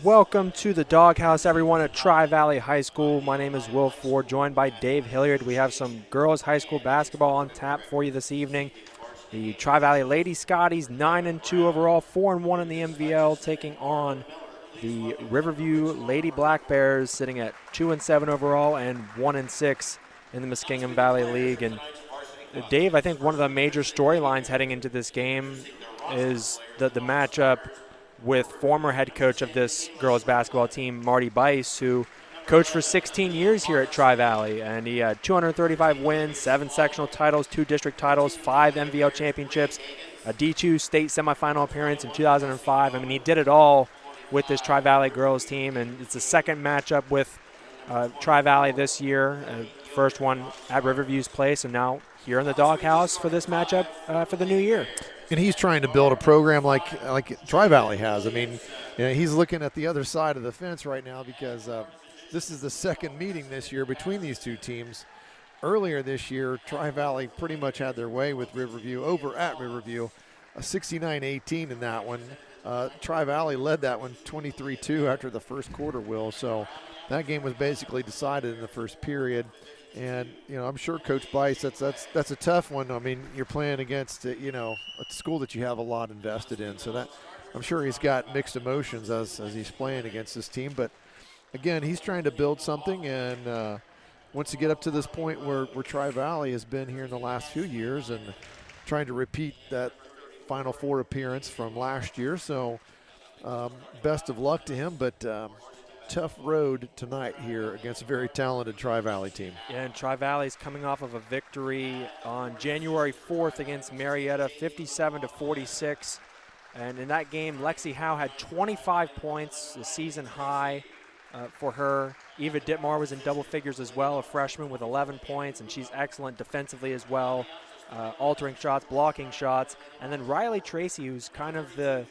Welcome to the Doghouse, everyone, at Tri-Valley High School. My name is Will Ford, joined by Dave Hilliard. We have some girls' high school basketball on tap for you this evening. The Tri-Valley Lady Scotties, 9-2 overall, 4-1 in the MVL, taking on the Riverview Lady Black Bears, sitting at 2-7 overall and 1-6 in the Muskingum Valley League. And Dave, I think one of the major storylines heading into this game is the matchup with former head coach of this girls basketball team, Marty Bice, who coached for 16 years here at Tri-Valley, and he had 235 wins, 7 sectional titles, 2 district titles, 5 MVL championships, a D2 state semifinal appearance in 2005. I mean, he did it all with this Tri-Valley girls team, and it's the second matchup with Tri-Valley this year. First one at Riverview's place, and now here in the Doghouse for this matchup for the new year. And he's trying to build a program like Tri-Valley has. I mean, you know, he's looking at the other side of the fence right now because this is the second meeting this year between these two teams. Earlier this year, Tri-Valley pretty much had their way with Riverview over at Riverview, 69-18 in that one. Tri-Valley led that one 23-2 after the first quarter, Will. So that game was basically decided in the first period. And, you know, I'm sure Coach Bice, that's a tough one. I mean, you're playing against, you know, a school that you have a lot invested in. So that I'm sure he's got mixed emotions as he's playing against this team. But, again, he's trying to build something. And, wants to get up to this point where Tri-Valley has been here in the last few years and trying to repeat that Final Four appearance from last year. So best of luck to him, but tough road tonight here against a very talented Tri-Valley team. Yeah, and Tri-Valley's coming off of a victory on January 4th against Marietta, 57-46. And in that game, Lexi Howe had 25 points, the season high for her. Eva Dittmar was in double figures as well, a freshman with 11 points, and she's excellent defensively as well, altering shots, blocking shots. And then Riley Tracy, who's kind of the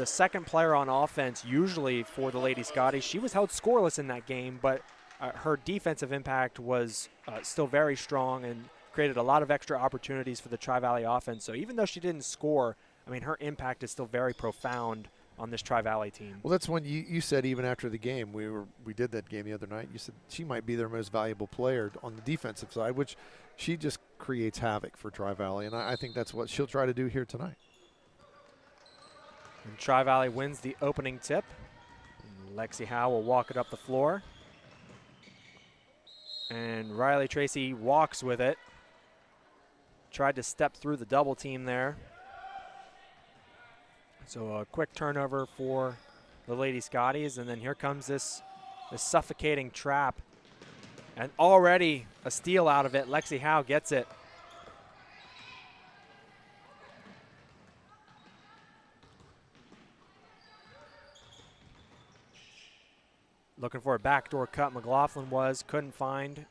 second player on offense usually for the Lady Scotties. She was held scoreless in that game, but her defensive impact was still very strong and created a lot of extra opportunities for the Tri-Valley offense. So even though she didn't score, I mean, her impact is still very profound on this Tri-Valley team. Well, that's when you said even after the game, we did that game the other night, you said she might be their most valuable player on the defensive side, which she just creates havoc for Tri-Valley, and I think that's what she'll try to do here tonight. And Tri-Valley wins the opening tip. And Lexi Howe will walk it up the floor. And Riley Tracy walks with it. Tried to step through the double team there. So a quick turnover for the Lady Scotties, and then here comes this suffocating trap. And already a steal out of it. Lexi Howe gets it. Looking for a backdoor cut, McLaughlin couldn't find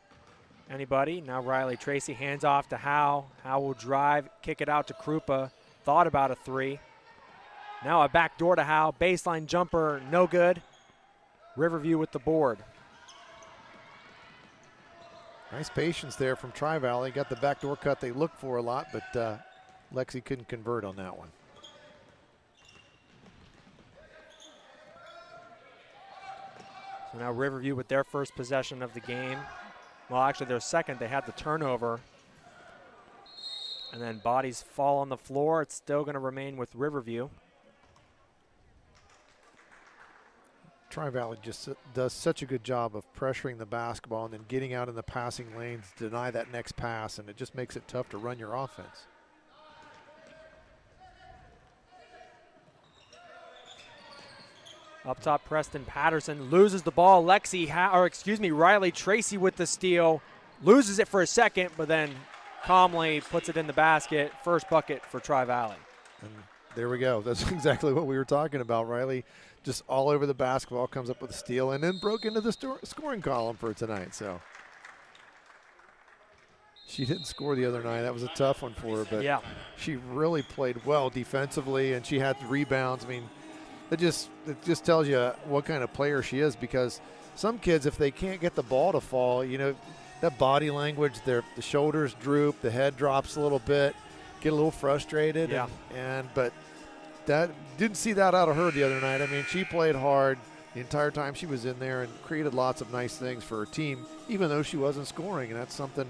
anybody. Now Riley Tracy hands off to Howe. Howe will drive, kick it out to Krupa. Thought about a three. Now a backdoor to Howe, baseline jumper, no good. Riverview with the board. Nice patience there from Tri-Valley. Got the backdoor cut they looked for a lot, but Lexi couldn't convert on that one. So now Riverview with their first possession of the game. Well, actually their second, they had the turnover. And then bodies fall on the floor. It's still going to remain with Riverview. Tri-Valley just does such a good job of pressuring the basketball and then getting out in the passing lanes to deny that next pass, and it just makes it tough to run your offense. Up top, Preston Patterson loses the ball. Riley Tracy with the steal. Loses it for a second, but then calmly puts it in the basket. First bucket for Tri-Valley. And there we go. That's exactly what we were talking about. Riley just all over the basketball, comes up with a steal, and then broke into the scoring column for tonight. So she didn't score the other night. That was a tough one for her, but yeah, she really played well defensively, and she had rebounds. I mean, it just tells you what kind of player she is, because some kids, if they can't get the ball to fall, you know, that body language, the shoulders droop, the head drops a little bit, get a little frustrated. Yeah. But that didn't see that out of her the other night. I mean, she played hard the entire time she was in there and created lots of nice things for her team, even though she wasn't scoring. And that's something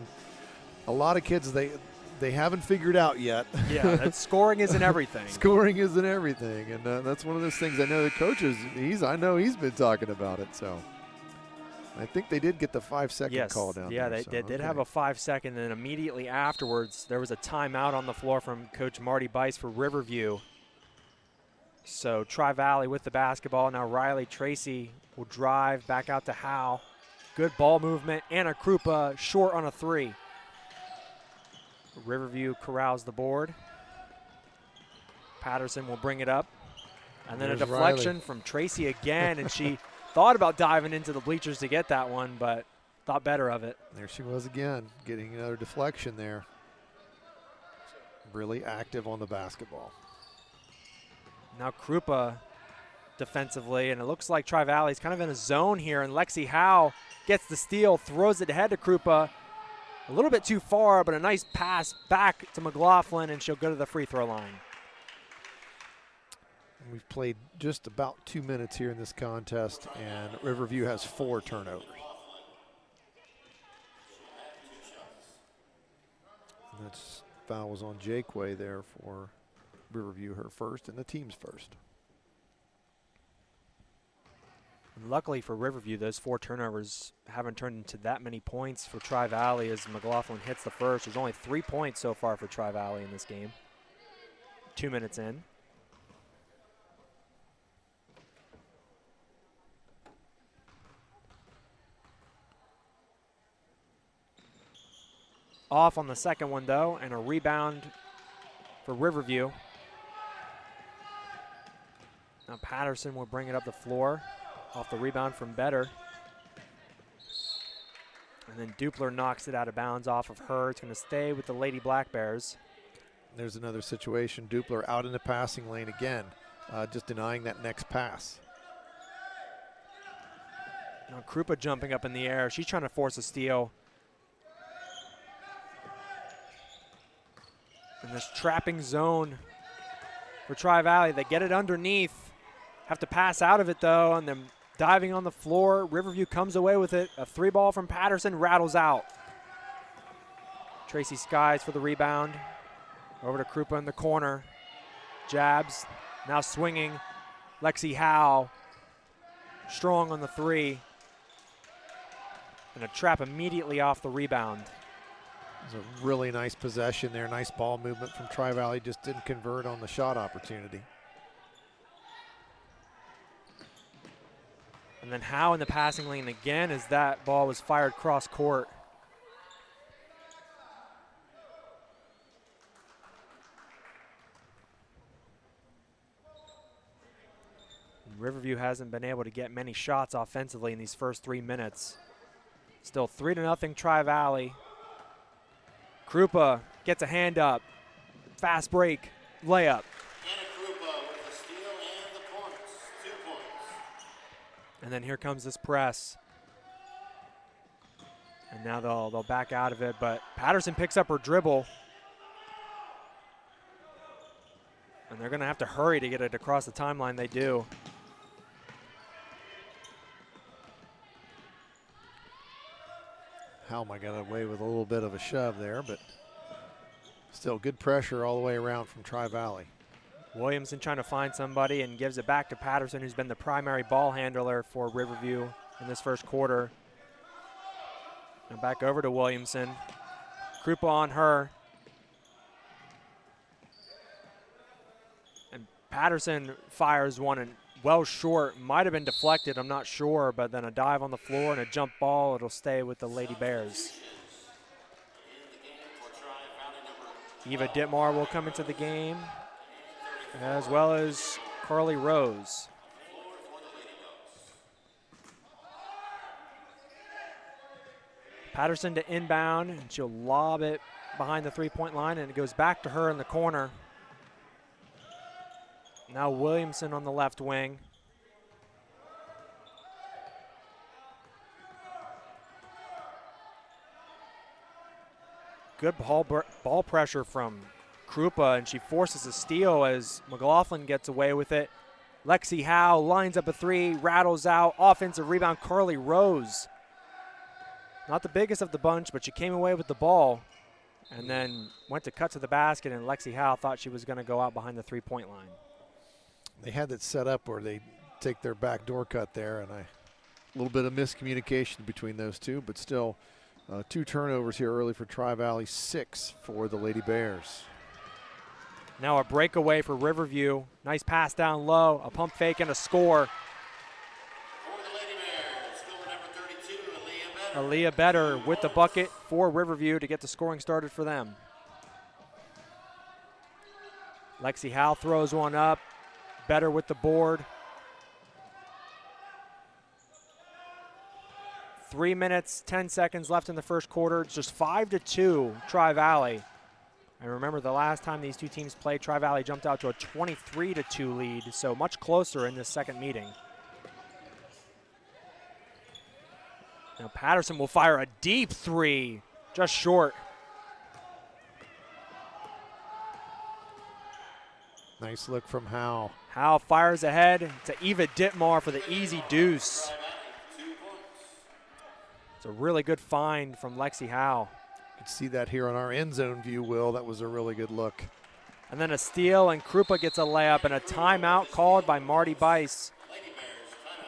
a lot of kids, they haven't figured out yet. Yeah, that scoring isn't everything. Scoring isn't everything, and that's one of those things I know the coaches, I know he's been talking about it. So I think they did get the 5-second call down yeah, there. they did have a 5-second, and then immediately afterwards there was a timeout on the floor from Coach Marty Bice for Riverview. So Tri-Valley with the basketball. Now Riley Tracy will drive back out to Howe. Good ball movement. Anna Krupa short on a three. Riverview corrals the board. Patterson will bring it up. And then There's a deflection Riley from Tracy again, and she thought about diving into the bleachers to get that one, but thought better of it. There she was again, getting another deflection there. Really active on the basketball. Now Krupa defensively, and it looks like Tri-Valley's kind of in a zone here, and Lexi Howe gets the steal, throws it ahead to Krupa. A little bit too far, but a nice pass back to McLaughlin, and she'll go to the free throw line. We've played just about 2 minutes here in this contest, and Riverview has 4 turnovers. And that's fouls on Jakeway there for Riverview, her first, and the team's first. Luckily for Riverview, those 4 turnovers haven't turned into that many points for Tri-Valley as McLaughlin hits the first. There's only 3 points so far for Tri-Valley in this game. 2 minutes in. Off on the second one, though, and a rebound for Riverview. Now Patterson will bring it up the floor off the rebound from Better. And then Dupler knocks it out of bounds off of her. It's going to stay with the Lady Black Bears. There's another situation. Dupler out in the passing lane again, just denying that next pass. Now Krupa jumping up in the air. She's trying to force a steal. In this trapping zone for Tri-Valley, they get it underneath. Have to pass out of it, though, and then diving on the floor. Riverview comes away with it. A 3-ball from Patterson rattles out. Tracy Skies for the rebound. Over to Krupa in the corner. Jabs, now swinging. Lexi Howe, strong on the 3. And a trap immediately off the rebound. It was a really nice possession there. Nice ball movement from Tri-Valley. Just didn't convert on the shot opportunity. And then Howe in the passing lane again as that ball was fired cross court. Riverview hasn't been able to get many shots offensively in these first 3 minutes. Still 3-0 Tri-Valley. Krupa gets a hand up. Fast break, layup. And then here comes this press. And now they'll back out of it, but Patterson picks up her dribble. And they're gonna have to hurry to get it across the timeline. They do. Helma got away with a little bit of a shove there, but still good pressure all the way around from Tri-Valley. Williamson trying to find somebody and gives it back to Patterson, who's been the primary ball handler for Riverview in this first quarter. And back over to Williamson. Krupa on her. And Patterson fires one and well short. Might have been deflected, I'm not sure, but then a dive on the floor and a jump ball. It'll stay with the Lady Bears. Eva Dittmar will come into the game, as well as Carly Rose. Patterson to inbound, and she'll lob it behind the 3-point line, and it goes back to her in the corner. Now Williamson on the left wing. Good ball pressure from Krupa, and she forces a steal as McLaughlin gets away with it. Lexi Howe lines up a 3, rattles out. Offensive rebound, Carly Rose. Not the biggest of the bunch, but she came away with the ball and then went to cut to the basket, and Lexi Howe thought she was going to go out behind the 3-point line. They had it set up where they take their back door cut there, and a little bit of miscommunication between those two, but still 2 turnovers here early for Tri-Valley, 6 for the Lady Bears. Now a breakaway for Riverview. Nice pass down low, a pump fake and a score. Aaliyah Better with the bucket for Riverview to get the scoring started for them. Lexi Howe throws one up. Better with the board. 3 minutes, 10 seconds left in the first quarter. It's just 5-2 Tri-Valley. And remember, the last time these two teams played, Tri-Valley jumped out to a 23-2 lead, so much closer in this second meeting. Now Patterson will fire a deep 3, just short. Nice look from Howe. Howe fires ahead to Eva Dittmar for the easy deuce. It's a really good find from Lexi Howe. You can see that here on our end zone view, Will. That was a really good look. And then a steal, and Krupa gets a layup, and a timeout called by Marty Bice.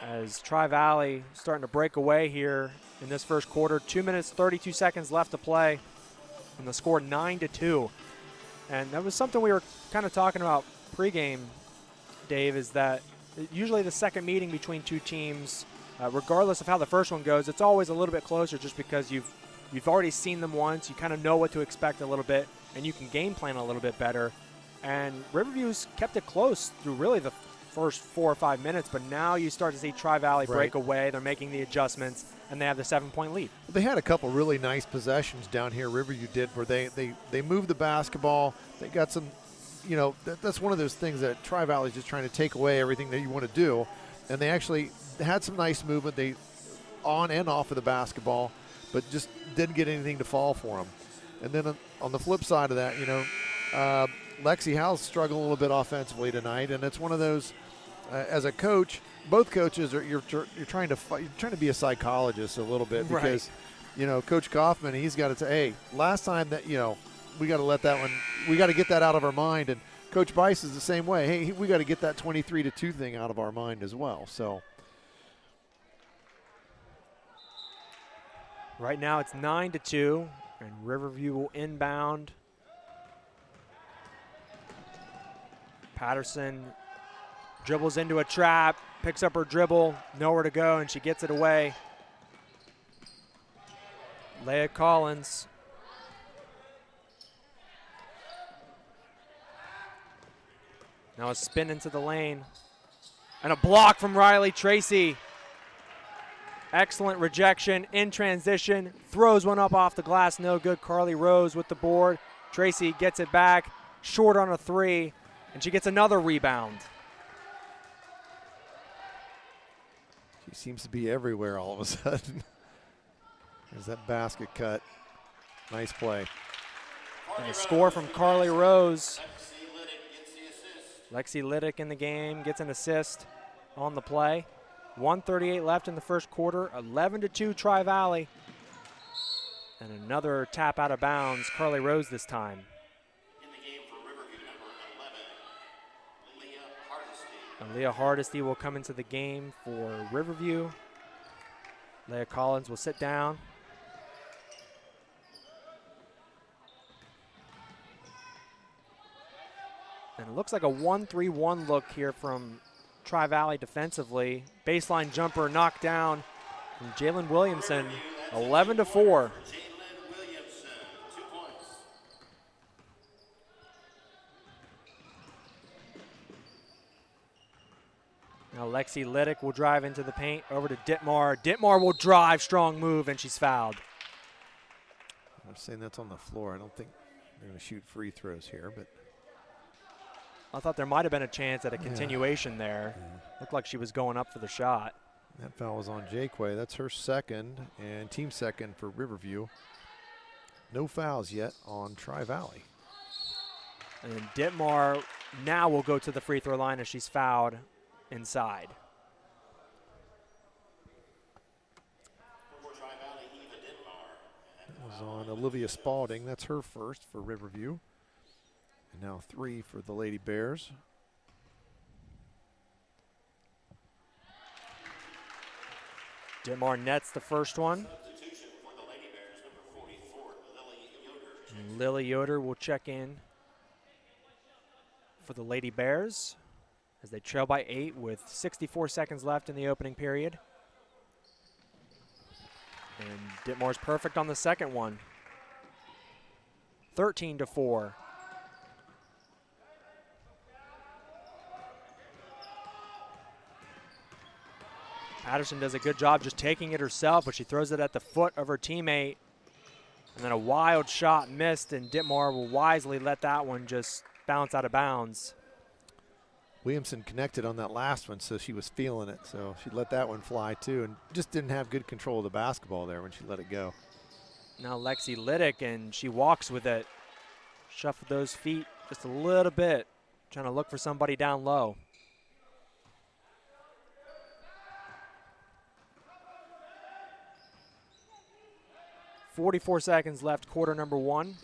as Tri-Valley starting to break away here in this first quarter. 2 minutes, 32 seconds left to play, and the score 9-2. And that was something we were kind of talking about pregame, Dave, is that usually the second meeting between two teams, regardless of how the first one goes, it's always a little bit closer just because you've already seen them once. You kind of know what to expect a little bit, and you can game plan a little bit better. And Riverview's kept it close through really the first 4 or 5 minutes, but now you start to see Tri-Valley break away. They're making the adjustments, and they have the 7-point lead. They had a couple really nice possessions down here, Riverview did, where they moved the basketball. They got some, you know, that's one of those things that Tri-Valley is just trying to take away everything that you want to do. And they actually had some nice movement. They on and off of the basketball, but just didn't get anything to fall for them. And then on the flip side of that, you know, Lexi Howell's struggling a little bit offensively tonight, and it's one of those. As a coach, both coaches are you're trying to be a psychologist a little bit because, you know, Coach Kaufman, he's got to say, hey, last time that, you know, we got to let that one, we got to get that out of our mind. And Coach Bice is the same way. Hey, we got to get that 23-2 thing out of our mind as well. So right now it's 9-2, and Riverview will inbound. Patterson dribbles into a trap, picks up her dribble, nowhere to go, and she gets it away. Leah Collins. Now a spin into the lane. And a block from Riley Tracy. Excellent rejection in transition. Throws one up off the glass, no good. Carly Rose with the board. Tracy gets it back, short on a three, and she gets another rebound. she seems to be everywhere all of a sudden. There's that basket cut. Nice play. And a score from Carly Rose. Lexi Liddick in the game, gets an assist on the play. 1:38 left in the first quarter, 11-2 Tri-Valley. And another tap out of bounds, Carly Rose this time. In the game for Riverview, number 11, Leah Hardesty. And Leah Hardesty will come into the game for Riverview. Leah Collins will sit down. And it looks like a 1-3-1 look here from Tri-Valley defensively. Baseline jumper knocked down from Jalen Williamson, 11-4. Jalen Williamson, 2 points. Now Lexi Liddick will drive into the paint, over to Ditmar. Ditmar will drive, strong move, and she's fouled. I'm saying that's on the floor. I don't think they're going to shoot free throws here, but I thought there might have been a chance at a continuation there. Looked like she was going up for the shot. that foul was on Jaquay. That's her second and team second for Riverview. No fouls yet on Tri-Valley. And then Ditmar now will go to the free throw line as she's fouled inside. For Tri-Valley, Eva Ditmar. That was on Olivia Spalding. That's her first for Riverview. And now 3 for the Lady Bears. Ditmar nets the first one. Substitution for the Lady Bears, number 44, Lily Yoder. And Lily Yoder will check in for the Lady Bears as they trail by 8 with 64 seconds left in the opening period. And Ditmar's perfect on the second one. 13-4. Patterson does a good job just taking it herself, but she throws it at the foot of her teammate. And then a wild shot missed, and Ditmar will wisely let that one just bounce out of bounds. Williamson connected on that last one, so she was feeling it. So she let that one fly too, and just didn't have good control of the basketball there when she let it go. Now Lexi Liddick, and she walks with it. Shuffle those feet just a little bit, trying to look for somebody down low. .44 seconds left, quarter number 1. And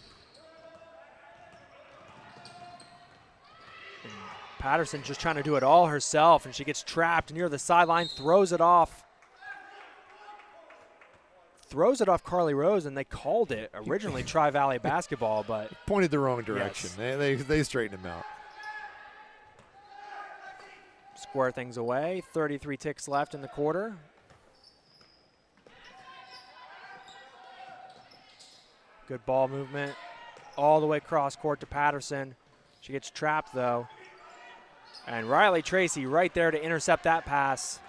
Patterson just trying to do it all herself, and she gets trapped near the sideline, throws it off. Throws it off Carly Rose, and they called it originally Tri-Valley basketball, but pointed the wrong direction. Yes. They straightened him out. Square things away. 33 ticks left in the quarter. Good ball movement all the way cross court to Patterson. She gets trapped though. And Riley Tracy right there to intercept that pass.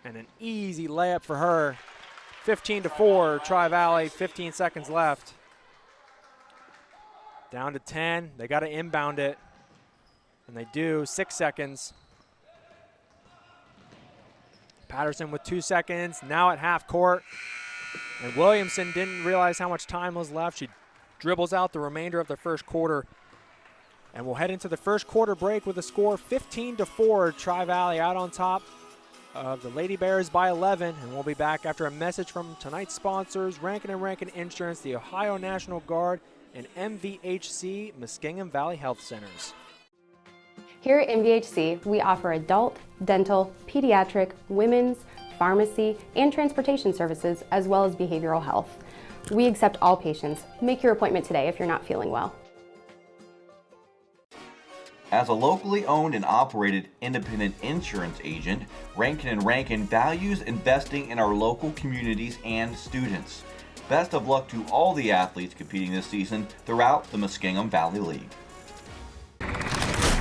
And an easy layup for her. 15-4, Tri-Valley, 15 seconds left. Down to 10, they got to inbound it. And they do, 6 seconds. Patterson with 2 seconds, now at half court. And Williamson didn't realize how much time was left. She dribbles out the remainder of the first quarter. And we'll head into the first quarter break with a score 15-4, Tri-Valley out on top of the Lady Bears by 11, and we'll be back after a message from tonight's sponsors, Rankin & Rankin Insurance, the Ohio National Guard, and MVHC, Muskingum Valley Health Centers. Here at MVHC, we offer adult, dental, pediatric, women's, pharmacy, and transportation services, as well as behavioral health. We accept all patients. Make your appointment today if you're not feeling well. As a locally owned and operated independent insurance agent, Rankin & Rankin values investing in our local communities and students. Best of luck to all the athletes competing this season throughout the Muskingum Valley League.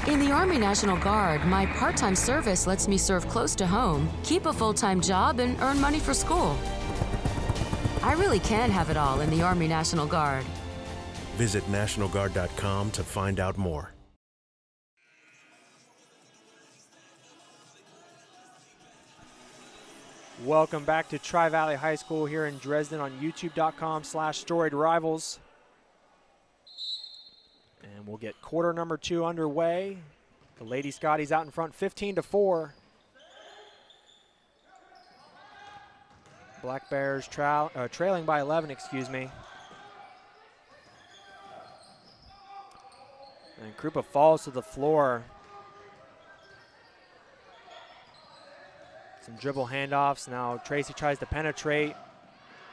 In the Army National Guard, my part-time service lets me serve close to home, keep a full-time job, and earn money for school. I really can have it all in the Army National Guard. Visit NationalGuard.com to find out more. Welcome back to Tri-Valley High School here in Dresden on youtube.com/Storied Rivals. And we'll get quarter number 2 underway. The Lady Scotties out in front 15-4. Black Bears trailing by 11, excuse me. And Krupa falls to the floor. Some dribble handoffs. Now Tracy tries to penetrate.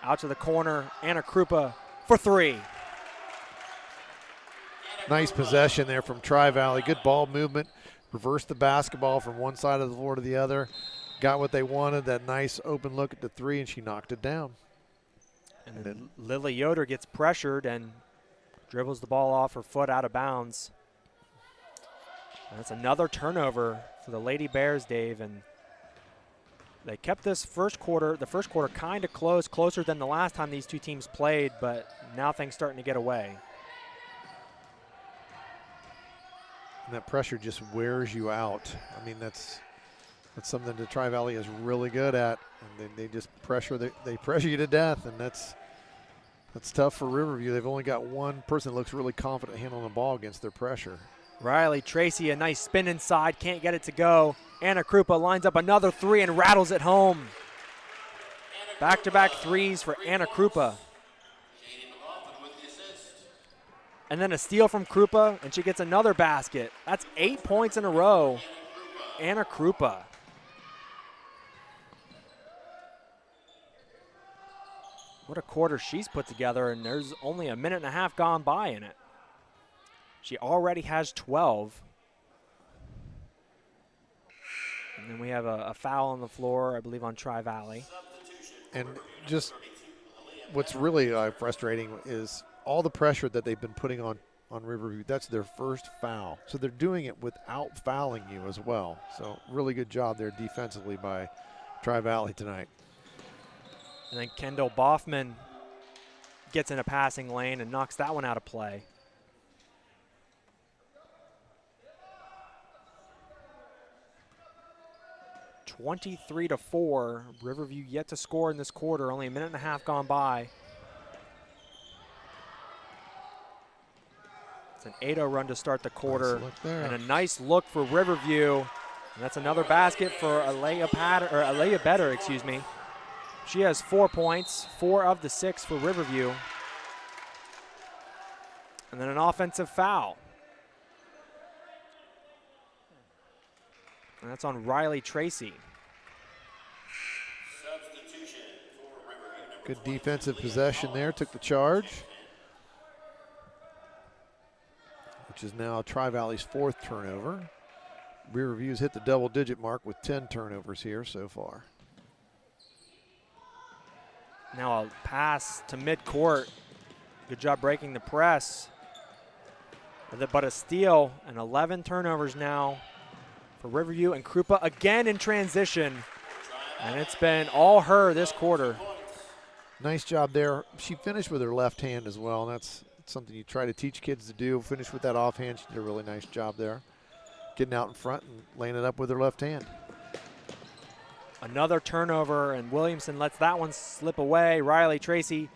Out to the corner. Anna Krupa for 3. Nice possession there from Tri-Valley. Good ball movement. Reversed the basketball from one side of the floor to the other. Got what they wanted, that nice open look at the 3, and she knocked it down. And then Lily Yoder gets pressured and dribbles the ball off her foot out of bounds. And that's another turnover for the Lady Bears, Dave. And they kept this the first quarter kind of close, closer than the last time these two teams played, but now things starting to get away. And that pressure just wears you out. I mean, that's something that Tri-Valley is really good at. And they just pressure you to death, and that's tough for Riverview. They've only got one person that looks really confident handling the ball against their pressure. Riley Tracy, a nice spin inside, can't get it to go. Anna Krupa lines up another 3 and rattles it home. Back-to-back threes for Anna Krupa. And then a steal from Krupa, and she gets another basket. That's 8 points in a row. Anna Krupa. What a quarter she's put together, and there's only a minute and a half gone by in it. She already has 12. And then we have a foul on the floor, I believe, on Tri-Valley. And just what's really frustrating is all the pressure that they've been putting on Riverview. That's their first foul. So they're doing it without fouling you as well. So really good job there defensively by Tri-Valley tonight. And then Kendall Boffman gets in a passing lane and knocks that one out of play. (23-4). Riverview yet to score in this quarter. Only a minute and a half gone by. It's an 8-0 run to start the quarter. Nice and a nice look for Riverview. And that's another basket for Alea Better, excuse me. She has 4 points, 4 of the 6 for Riverview. And then an offensive foul. And that's on Riley Tracy. Substitution for Riverview. Number Good defensive possession there, took the charge. Which is now Tri-Valley's 4th turnover. Riverview's hit the double-digit mark with 10 turnovers here so far. Now a pass to midcourt. Good job breaking the press. But a steal and 11 turnovers now for Riverview, and Krupa again in transition. And it's been all her this quarter. Nice job there. She finished with her left hand as well, and that's something you try to teach kids to do. Finish with that offhand. She did a really nice job there. Getting out in front and laying it up with her left hand. Another turnover, and Williamson lets that one slip away. Riley Tracy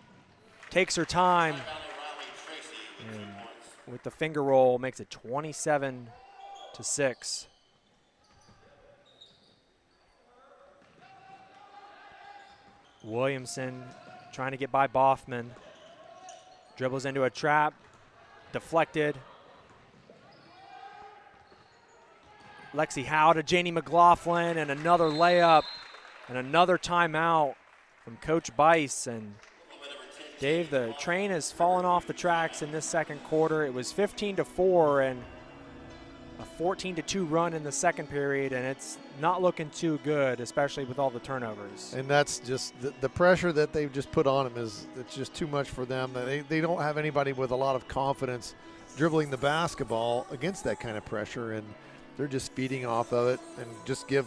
takes her time, and with the finger roll makes it 27-6. Williamson trying to get by Boffman. Dribbles into a trap, deflected. Lexi Howe to Janie McLaughlin, and another layup and another timeout from Coach Bice. And Dave, the train has fallen off the tracks in this second quarter. It was 15-4 and a 14-2 run in the second period, and it's not looking too good, especially with all the turnovers. And that's just the pressure that they've just put on them it's just too much for them. They don't have anybody with a lot of confidence dribbling the basketball against that kind of pressure, and they're just feeding off of it. And just give,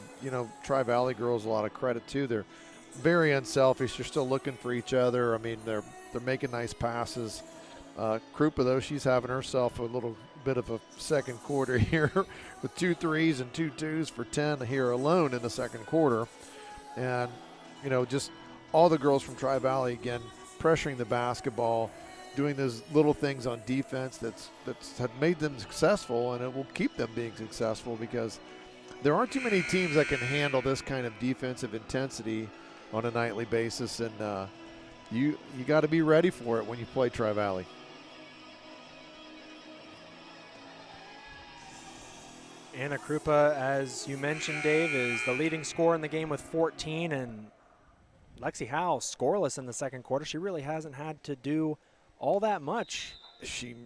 Tri-Valley girls a lot of credit too. They're very unselfish. They're still looking for each other. I mean, they're making nice passes. Krupa, though, she's having herself a little bit of a second quarter here with 2 threes and 2 twos for 10 here alone in the second quarter. And, just all the girls from Tri-Valley, again, pressuring the basketball, doing those little things on defense that's have made them successful, and it will keep them being successful because there aren't too many teams that can handle this kind of defensive intensity on a nightly basis, and you got to be ready for it when you play Tri-Valley. Anna Krupa, as you mentioned, Dave, is the leading scorer in the game with 14, and Lexi Howe scoreless in the second quarter. She really hasn't had to do all that much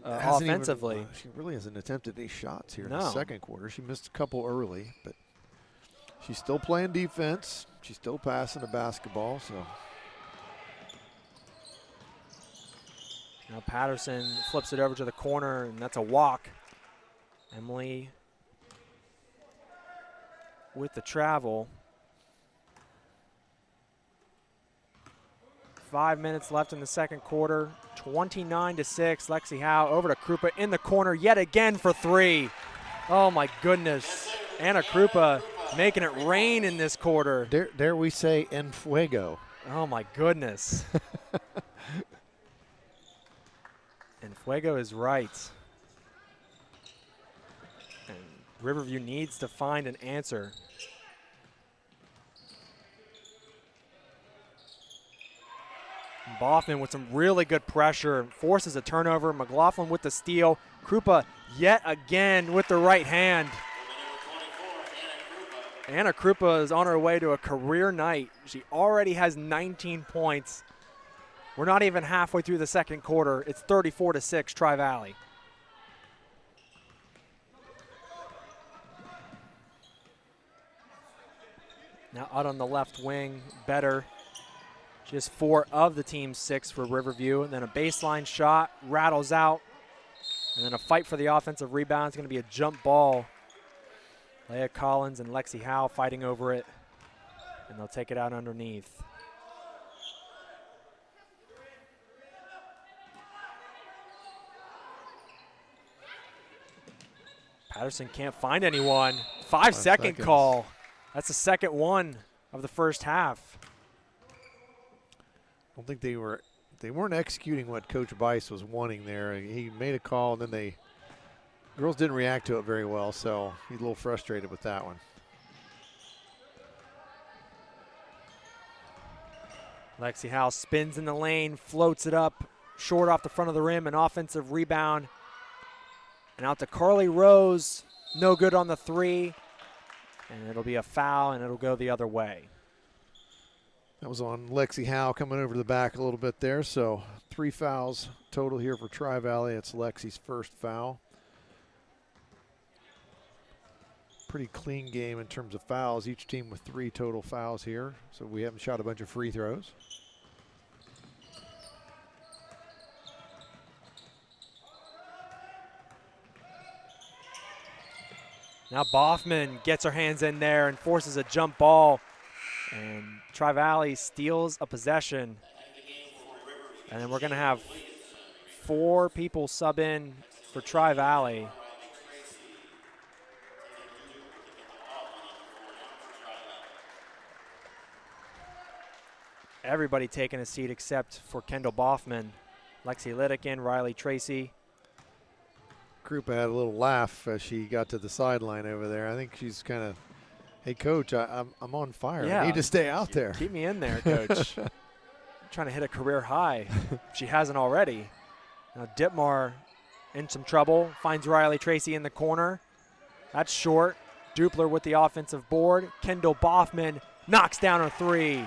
offensively. She really hasn't attempted any shots here in No. the second quarter. She missed a couple early, but she's still playing defense. She's still passing the basketball. So now Patterson flips it over to the corner, and that's a walk. Emily with the travel. 5 minutes left in the second quarter. 29-6. Lexi Howe over to Krupa in the corner yet again for 3. Oh my goodness. Anna Krupa making it rain in this quarter. dare we say en fuego. Oh my goodness. And Fuego is right. And Riverview needs to find an answer. Boffman with some really good pressure, forces a turnover. McLaughlin with the steal. Krupa yet again with the right hand. Anna Krupa is on her way to a career night. She already has 19 points. We're not even halfway through the second quarter. It's 34-6 Tri-Valley. Now out on the left wing, Better. Just 4 of the team's 6 for Riverview. And then a baseline shot, rattles out. And then a fight for the offensive rebound. It's going to be a jump ball. Leah Collins and Lexi Howe fighting over it. And they'll take it out underneath. Patterson can't find anyone. 5-second call. That's the second one of the first half. I don't think they weren't executing what Coach Bice was wanting there. He made a call, and then girls didn't react to it very well, so he's a little frustrated with that one. Lexi Howe spins in the lane, floats it up, short off the front of the rim, an offensive rebound. And out to Carly Rose, no good on the 3. And it'll be a foul, and it'll go the other way. That was on Lexi Howe coming over to the back a little bit there. So 3 fouls total here for Tri-Valley. It's Lexi's first foul. Pretty clean game in terms of fouls. Each team with 3 total fouls here. So we haven't shot a bunch of free throws. Now Boffman gets her hands in there and forces a jump ball. And Tri-Valley steals a possession. And then we're going to have 4 people sub in for Tri-Valley. Everybody taking a seat except for Kendall Boffman. Lexi Lidikin, Riley Tracy. Krupa had a little laugh as she got to the sideline over there. I think she's kind of, hey, Coach, I'm on fire. Yeah. I need to stay out there. Keep me in there, Coach. I'm trying to hit a career high. She hasn't already. Now Ditmar in some trouble. Finds Riley Tracy in the corner. That's short. Dupler with the offensive board. Kendall Boffman knocks down a 3.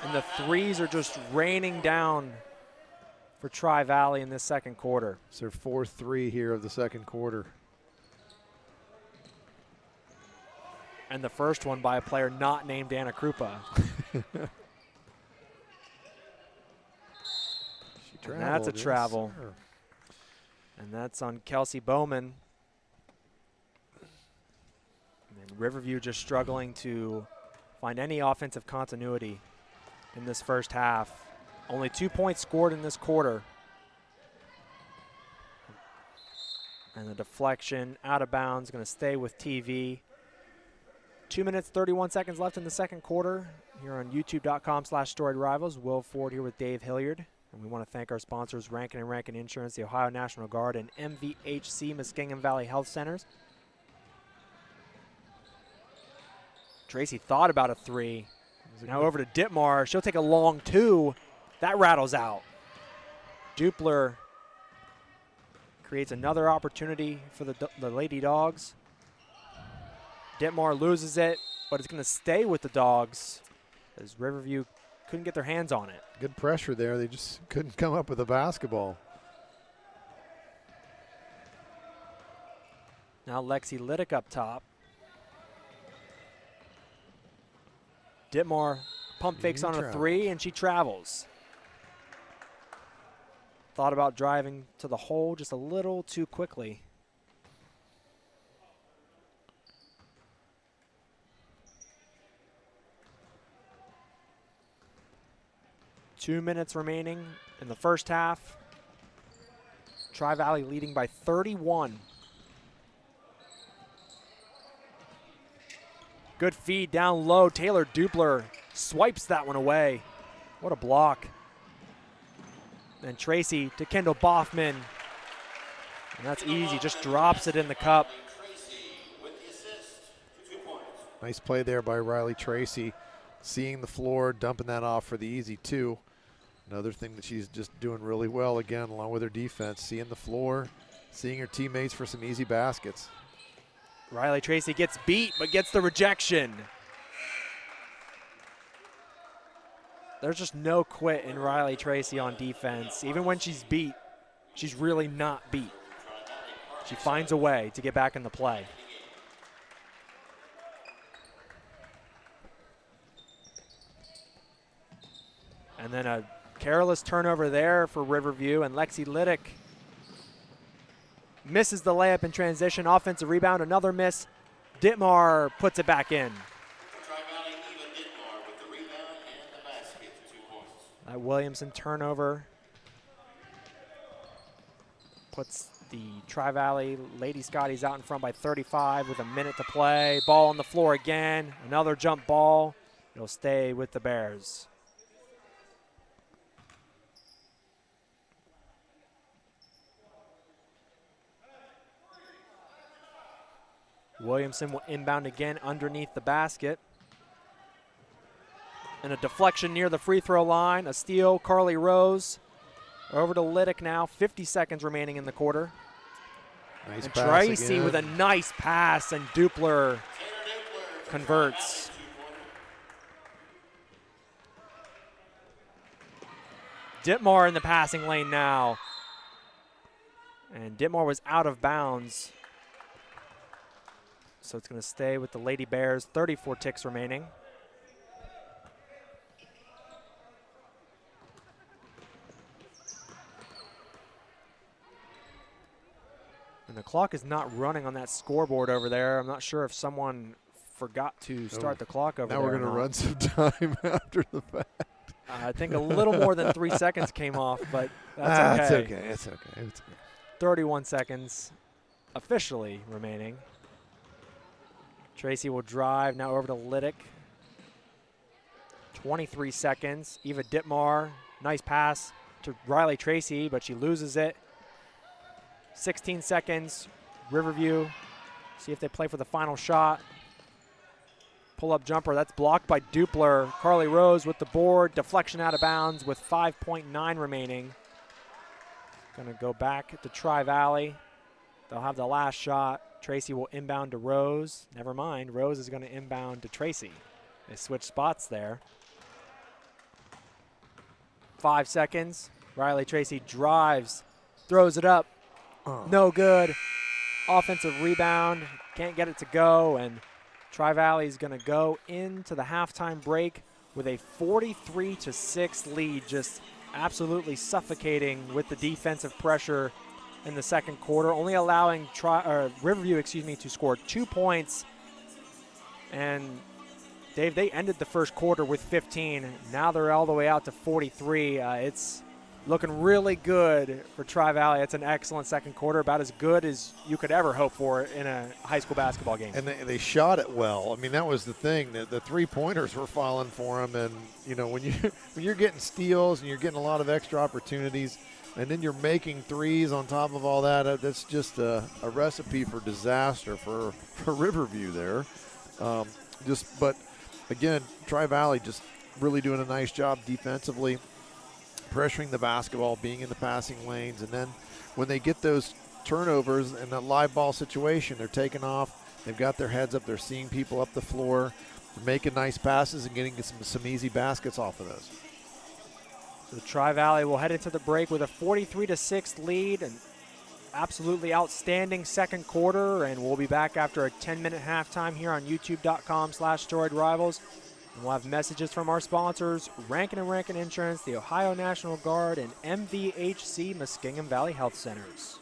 And the threes are just raining down for Tri-Valley in this second quarter. It's their 4-3 here of the second quarter. And the first one by a player not named Anna Krupa. And that's a travel. Yes, and that's on Kelsey Bowman. And Riverview just struggling to find any offensive continuity in this first half. Only 2 points scored in this quarter. And the deflection out of bounds, going to stay with TV. 2 minutes, 31 seconds left in the second quarter here on youtube.com/Storied Rivals. Will Ford here with Dave Hilliard. And we want to thank our sponsors, Rankin and Rankin Insurance, the Ohio National Guard, and MVHC, Muskingum Valley Health Centers. Tracy thought about a 3. Now over to Ditmar. She'll take a long 2. That rattles out. Dupler creates another opportunity for the Lady Dogs. Ditmar loses it, but it's going to stay with the Dogs as Riverview couldn't get their hands on it. Good pressure there. They just couldn't come up with a basketball. Now Lexi Lidick up top. Ditmar pump fakes on a 3, and she travels. Thought about driving to the hole just a little too quickly. Two minutes remaining in the first half. Tri-Valley leading by 31. Good feed down low. Taylor Dupler swipes that one away. What a block. And Tracy to Kendall Boffman. And that's easy, just drops it in the cup. Nice play there by Riley Tracy. Seeing the floor, dumping that off for the easy 2. Another thing that she's just doing really well, again, along with her defense. Seeing the floor, seeing her teammates for some easy baskets. Riley Tracy gets beat, but gets the rejection. There's just no quit in Riley Tracy on defense. Even when she's beat, she's really not beat. She finds a way to get back in the play. And then a careless turnover there for Riverview, and Lexi Lidick misses the layup in transition. Offensive rebound, another miss. Ditmar puts it back in. That Williamson turnover puts the Tri-Valley Lady Scotties out in front by 35 with a minute to play. Ball on the floor again. Another jump ball. It'll stay with the Bears. Williamson will inbound again underneath the basket. And a deflection near the free throw line. A steal, Carly Rose. Over to Lidick now, 50 seconds remaining in the quarter. Nice And pass Tracy again. with a nice pass, and Dupler converts. Ditmar in the passing lane now. And Ditmar was out of bounds. So it's going to stay with the Lady Bears. 34 ticks remaining. And the clock is not running on that scoreboard over there. I'm not sure if someone forgot to start the clock over there. Now we're going to run some time after the fact. I think a little more than 3 seconds came off, but that's okay. It's okay. It's okay. It's okay. 31 seconds officially remaining. Tracy will drive now over to Liddick. 23 seconds. Eva Ditmar, nice pass to Riley Tracy, but she loses it. 16 seconds. Riverview, see if they play for the final shot. Pull-up jumper, that's blocked by Dupler. Carly Rose with the board, deflection out of bounds with 5.9 remaining. Gonna go back to Tri-Valley. They'll have the last shot. Tracy will inbound to Rose. Never mind, Rose is gonna inbound to Tracy. They switch spots there. 5 seconds. Riley Tracy drives, throws it up. No good. Offensive rebound, can't get it to go, and Tri-Valley is going to go into the halftime break with a 43-6 lead, just absolutely suffocating with the defensive pressure in the second quarter, only allowing Riverview, to score 2 points. And Dave, they ended the first quarter with 15. Now they're all the way out to 43. It's looking really good for Tri-Valley. It's an excellent second quarter, about as good as you could ever hope for in a high school basketball game. And they shot it well. I mean, that was the thing. The three-pointers were falling for them. And, you know, when you're getting steals and you're getting a lot of extra opportunities, and then you're making threes on top of all that, that's just a recipe for disaster for Riverview there. But, again, Tri-Valley just really doing a nice job defensively, pressuring the basketball, being in the passing lanes, and then when they get those turnovers in that live ball situation, they're taking off, they've got their heads up, they're seeing people up the floor, they're making nice passes and getting some easy baskets off of those. So Tri-Valley will head into the break with a 43-6 lead, and absolutely outstanding second quarter, and we'll be back after a 10-minute halftime here on youtube.com/Storied Rivals. And we'll have messages from our sponsors, Rankin & Rankin Insurance, the Ohio National Guard, and MVHC Muskingum Valley Health Centers.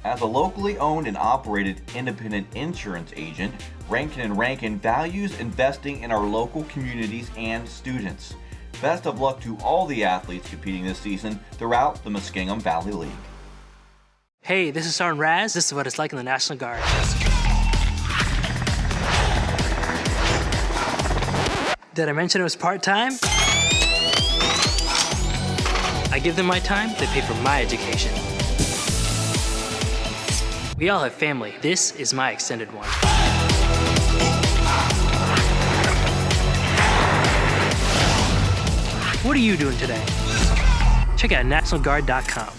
As a locally owned and operated independent insurance agent, Rankin & Rankin values investing in our local communities and students. Best of luck to all the athletes competing this season throughout the Muskingum Valley League. Hey, this is Sergeant Raz. This is what it's like in the National Guard. Did I mention it was part-time? I give them my time, they pay for my education. We all have family. This is my extended one. What are you doing today? Check out nationalguard.com.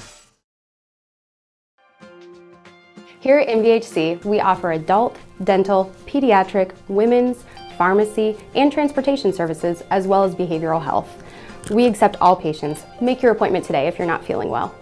Here at MVHC, we offer adult, dental, pediatric, women's, pharmacy, and transportation services, as well as behavioral health. We accept all patients. Make your appointment today if you're not feeling well.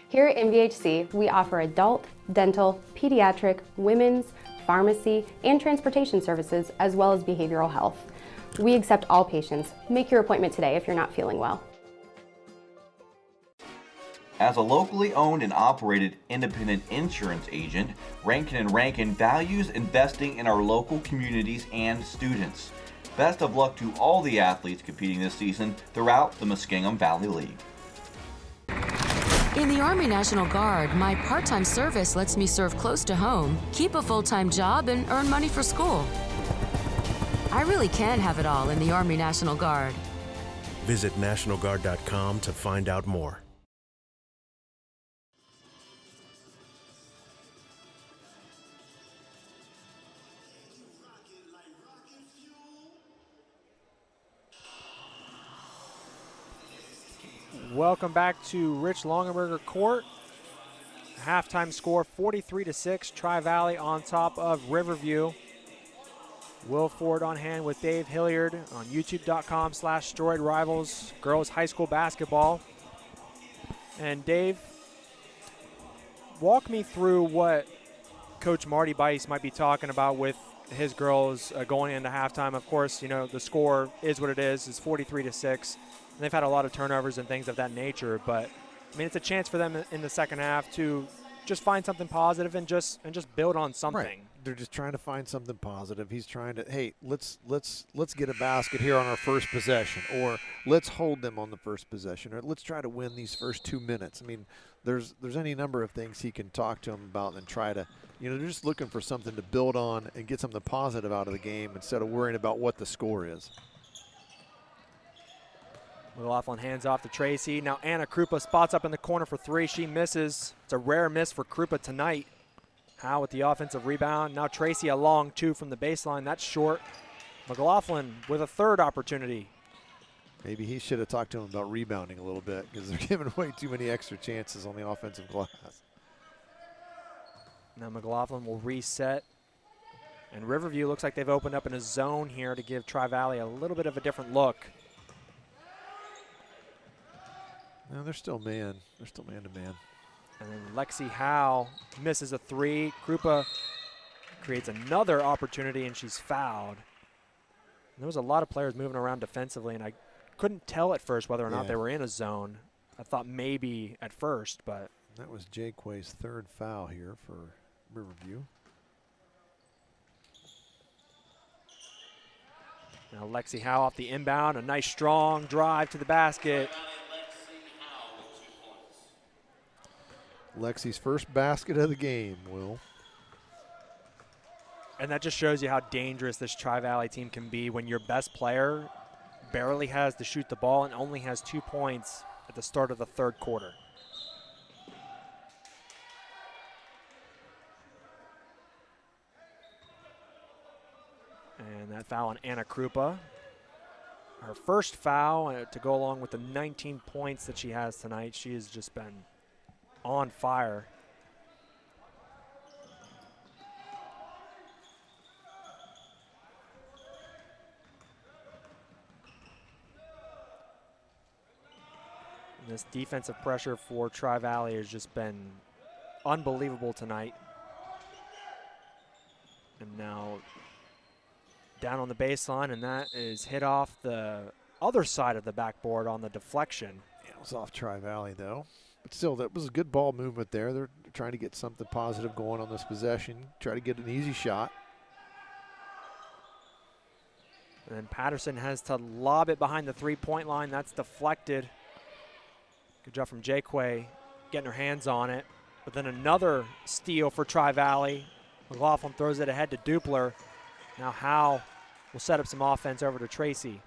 Here at MVHC, we offer adult, dental, pediatric, women's, pharmacy, and transportation services, as well as behavioral health. We accept all patients. Make your appointment today if you're not feeling well. As a locally owned and operated independent insurance agent, Rankin & Rankin values investing in our local communities and students. Best of luck to all the athletes competing this season throughout the Muskingum Valley League. In the Army National Guard, my part-time service lets me serve close to home, keep a full-time job, and earn money for school. I really can have it all in the Army National Guard. Visit nationalguard.com to find out more. Welcome back to Rich Longenberger Court. Halftime score 43-6. Tri-Valley on top of Riverview. Will Ford on hand with Dave Hilliard on youtube.com/Storied Rivals girls high school basketball. And Dave, walk me through what Coach Marty Bice might be talking about with his girls going into halftime. Of course, you know, the score is what it is. It's 43-6. And they've had a lot of turnovers and things of that nature, but I mean, it's a chance for them in the second half to just find something positive and just build on something. Right. They're just trying to find something positive. He's trying to, hey, let's get a basket here on our first possession, or let's hold them on the first possession, or let's try to win these first 2 minutes. I mean, there's any number of things he can talk to them about and try to, you know, they're just looking for something to build on and get something positive out of the game instead of worrying about what the score is. McLaughlin hands off to Tracy. Now Anna Krupa spots up in the corner for three. She misses. It's a rare miss for Krupa tonight. Howe with the offensive rebound. Now Tracy a long two from the baseline. That's short. McLaughlin with a third opportunity. Maybe he should have talked to him about rebounding a little bit because they're giving way too many extra chances on the offensive glass. Now McLaughlin will reset. And Riverview looks like they've opened up in a zone here to give Tri-Valley a little bit of a different look. No, they're still man. They're still man-to-man. And then Lexi Howe misses a three. Krupa creates another opportunity, and she's fouled. And there was a lot of players moving around defensively, and I couldn't tell at first whether or not they were in a zone. I thought maybe at first, but. That was Jaquay's third foul here for Riverview. Now Lexi Howe off the inbound, a nice strong drive to the basket. Lexi's first basket of the game, Will. And that just shows you how dangerous this Tri-Valley team can be when your best player barely has to shoot the ball and only has 2 points at the start of the third quarter. And that foul on Anna Krupa. Her first foul to go along with the 19 points that she has tonight. She has just been on fire. And this defensive pressure for Tri-Valley has just been unbelievable tonight. And now down on the baseline, and that is hit off the other side of the backboard on the deflection. Yeah, it was off Tri-Valley, though. But still, that was a good ball movement there. They're trying to get something positive going on this possession, try to get an easy shot. And then Patterson has to lob it behind the three-point line. That's deflected. Good job from Jaquay getting her hands on it. But then another steal for Tri-Valley. McLaughlin throws it ahead to Dupler. Now Howe will set up some offense over to Tracy.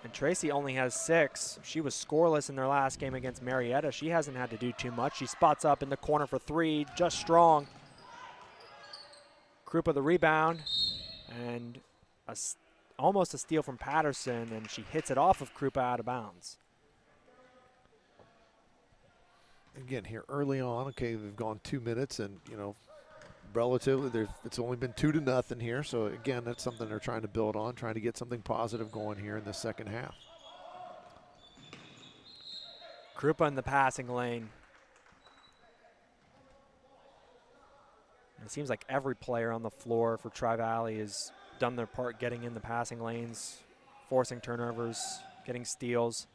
And Tracy only has 6. She was scoreless in their last game against Marietta. She hasn't had to do too much. She spots up in the corner for 3, just strong. Krupa the rebound, and almost a steal from Patterson, and she hits it off of Krupa out of bounds. Again, here early on, okay, we've gone 2 minutes, and, you know, relatively, it's only been 2-0 here. So again, that's something they're trying to build on, trying to get something positive going here in the second half. Krupa in the passing lane. And it seems like every player on the floor for Tri-Valley has done their part getting in the passing lanes, forcing turnovers, getting steals.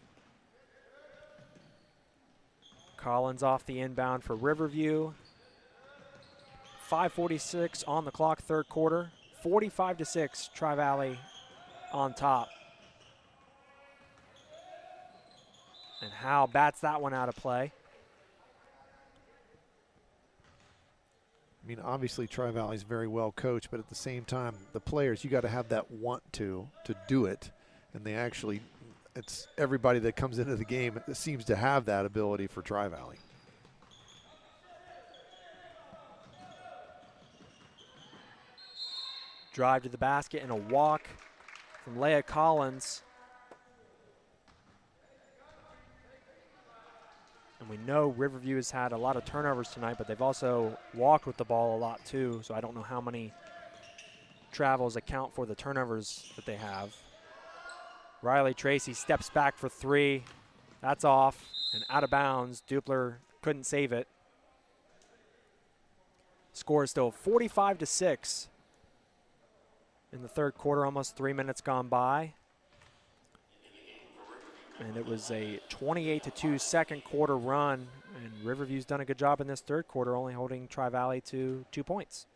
Collins off the inbound for Riverview. 5:46 on the clock, third quarter. 45-6, Tri-Valley on top. And Howe bats that one out of play. I mean, obviously Tri-Valley's very well coached, but at the same time, the players, you got to have that want to do it. And they actually, it's everybody that comes into the game that seems to have that ability for Tri-Valley. Drive to the basket and a walk from Leah Collins. And we know Riverview has had a lot of turnovers tonight, but they've also walked with the ball a lot too, so I don't know how many travels account for the turnovers that they have. Riley Tracy steps back for three. That's off and out of bounds. Dupler couldn't save it. Score is still 45-6 in the third quarter, almost 3 minutes gone by. And it was a 28-2 second quarter run, and Riverview's done a good job in this third quarter, only holding Tri-Valley to 2 points.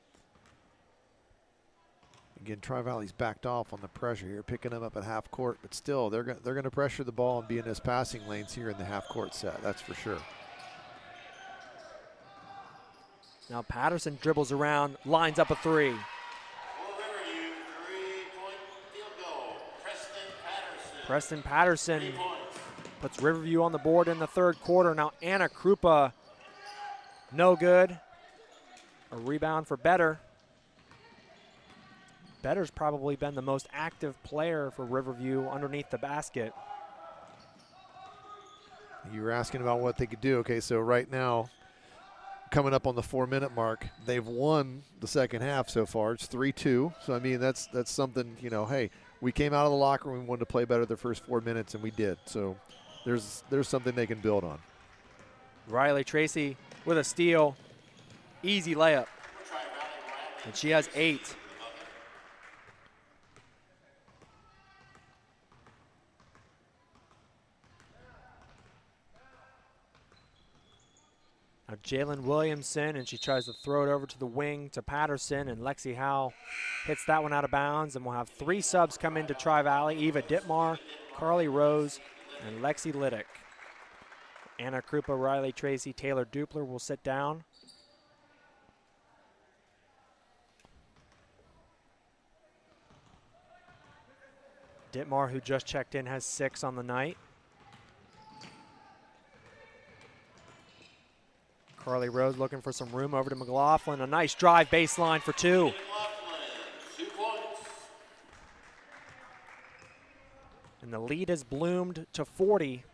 Again, Tri-Valley's backed off on the pressure here, picking them up at half court, but still they're going to pressure the ball and be in his passing lanes here in the half court set, that's for sure. Now Patterson dribbles around, lines up a three. Preston Patterson puts Riverview on the board in the third quarter. Now Anna Krupa, no good. A rebound for Better. Better's probably been the most active player for Riverview underneath the basket. You were asking about what they could do. Okay, so right now, coming up on the 4-minute mark, they've won the second half so far. It's 3-2. So, I mean, that's something, you know, hey, we came out of the locker room, we wanted to play better the first 4 minutes, and we did. So there's something they can build on. Riley Tracy with a steal. Easy layup. And she has 8. Now Jalen Williamson, and she tries to throw it over to the wing to Patterson, and Lexi Howe hits that one out of bounds, and we'll have 3 subs come into Tri-Valley: Eva Dittmar, Carly Rose, and Lexi Liddick. Anna Krupa, Riley Tracy, Taylor Dupler will sit down. Dittmar, who just checked in, has 6 on the night. Carly Rose looking for some room over to McLaughlin. A nice drive baseline for 2. And the lead has bloomed to 40.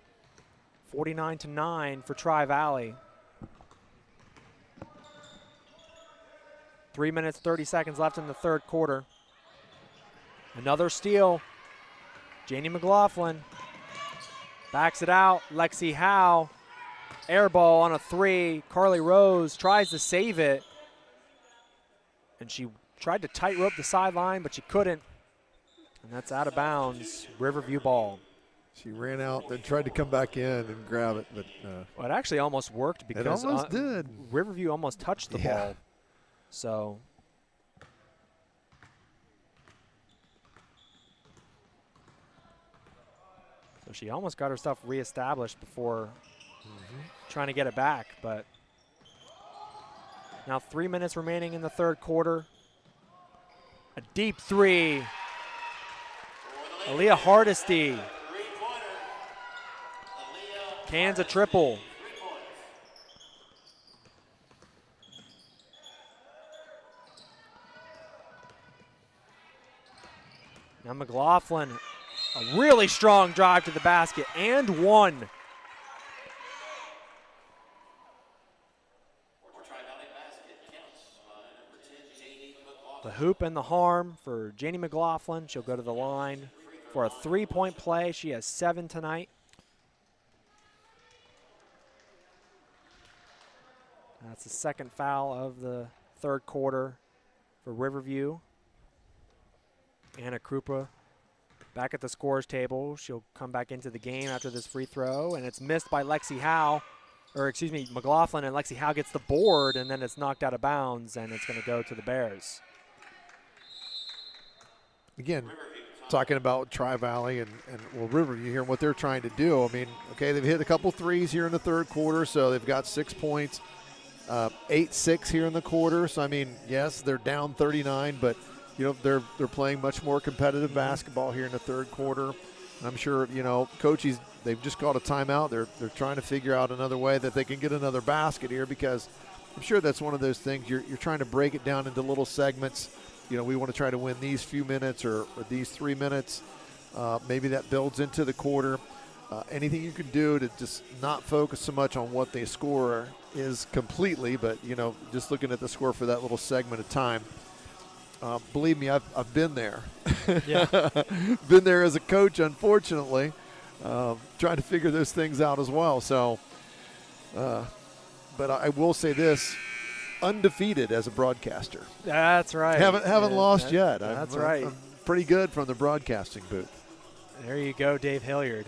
49-9 for Tri-Valley. 3 minutes, 30 seconds left in the third quarter. Another steal. Janie McLaughlin backs it out. Lexi Howe. Air ball on a 3. Carly Rose tries to save it. And she tried to tightrope the sideline, but she couldn't. And that's out of bounds. Riverview ball. She ran out, then tried to come back in and grab it, but well, it actually almost worked because it almost did. Riverview almost touched the ball. So she almost got herself reestablished before trying to get it back, but now 3 minutes remaining in the third quarter. A deep 3. Aaliyah Hardesty cans a triple. Now McLaughlin, a really strong drive to the basket, and 1. The hoop and the harm for Janie McLaughlin. She'll go to the line for a 3-point play. She has 7 tonight. That's the second foul of the third quarter for Riverview. Anna Krupa back at the scores table. She'll come back into the game after this free throw, and it's missed by Lexi Howe, or excuse me, McLaughlin, and Lexi Howe gets the board, and then it's knocked out of bounds, and it's going to go to the Bears. Again, talking about Tri-Valley and well, Riverview here and what they're trying to do. I mean, okay, they've hit a couple threes here in the third quarter, so they've got 6 points, 8-6 here in the quarter. So, I mean, yes, they're down 39, but, you know, they're playing much more competitive basketball here in the third quarter. And I'm sure, you know, coaches, they've just called a timeout. They're trying to figure out another way that they can get another basket here, because I'm sure that's one of those things you're trying to break it down into little segments. You know, we want to try to win these few minutes or these 3 minutes. Maybe that builds into the quarter. Anything you can do to just not focus so much on what they score is completely, but, you know, just looking at the score for that little segment of time. Believe me, I've been there. Yeah. Been there as a coach, unfortunately, trying to figure those things out as well. So, but I will say this. Undefeated as a broadcaster. That's right. Haven't lost yet. That's right. I'm pretty good from the broadcasting booth. There you go, Dave Hilliard.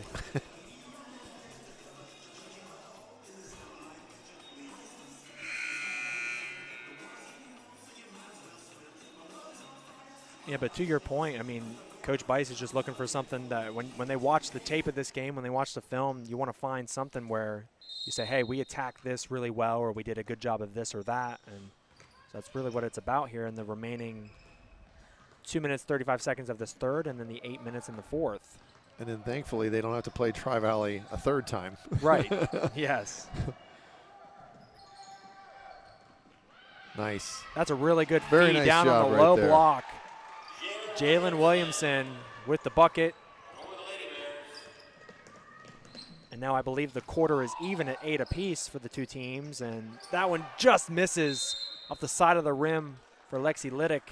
Yeah, but to your point, I mean, Coach Bice is just looking for something that when they watch the tape of this game, when they watch the film, you want to find something where you say, hey, we attacked this really well, or we did a good job of this or that. And so that's really what it's about here in the remaining 2 minutes, 35 seconds of this third, and then the 8 minutes in the fourth. And then thankfully they don't have to play Tri-Valley a third time. Right, yes. Nice. That's a really good Very feed nice down job on the right low there. block. Jalen Williamson with the bucket. And now I believe the quarter is even at 8 apiece for the two teams, and that one just misses off the side of the rim for Lexi Liddick,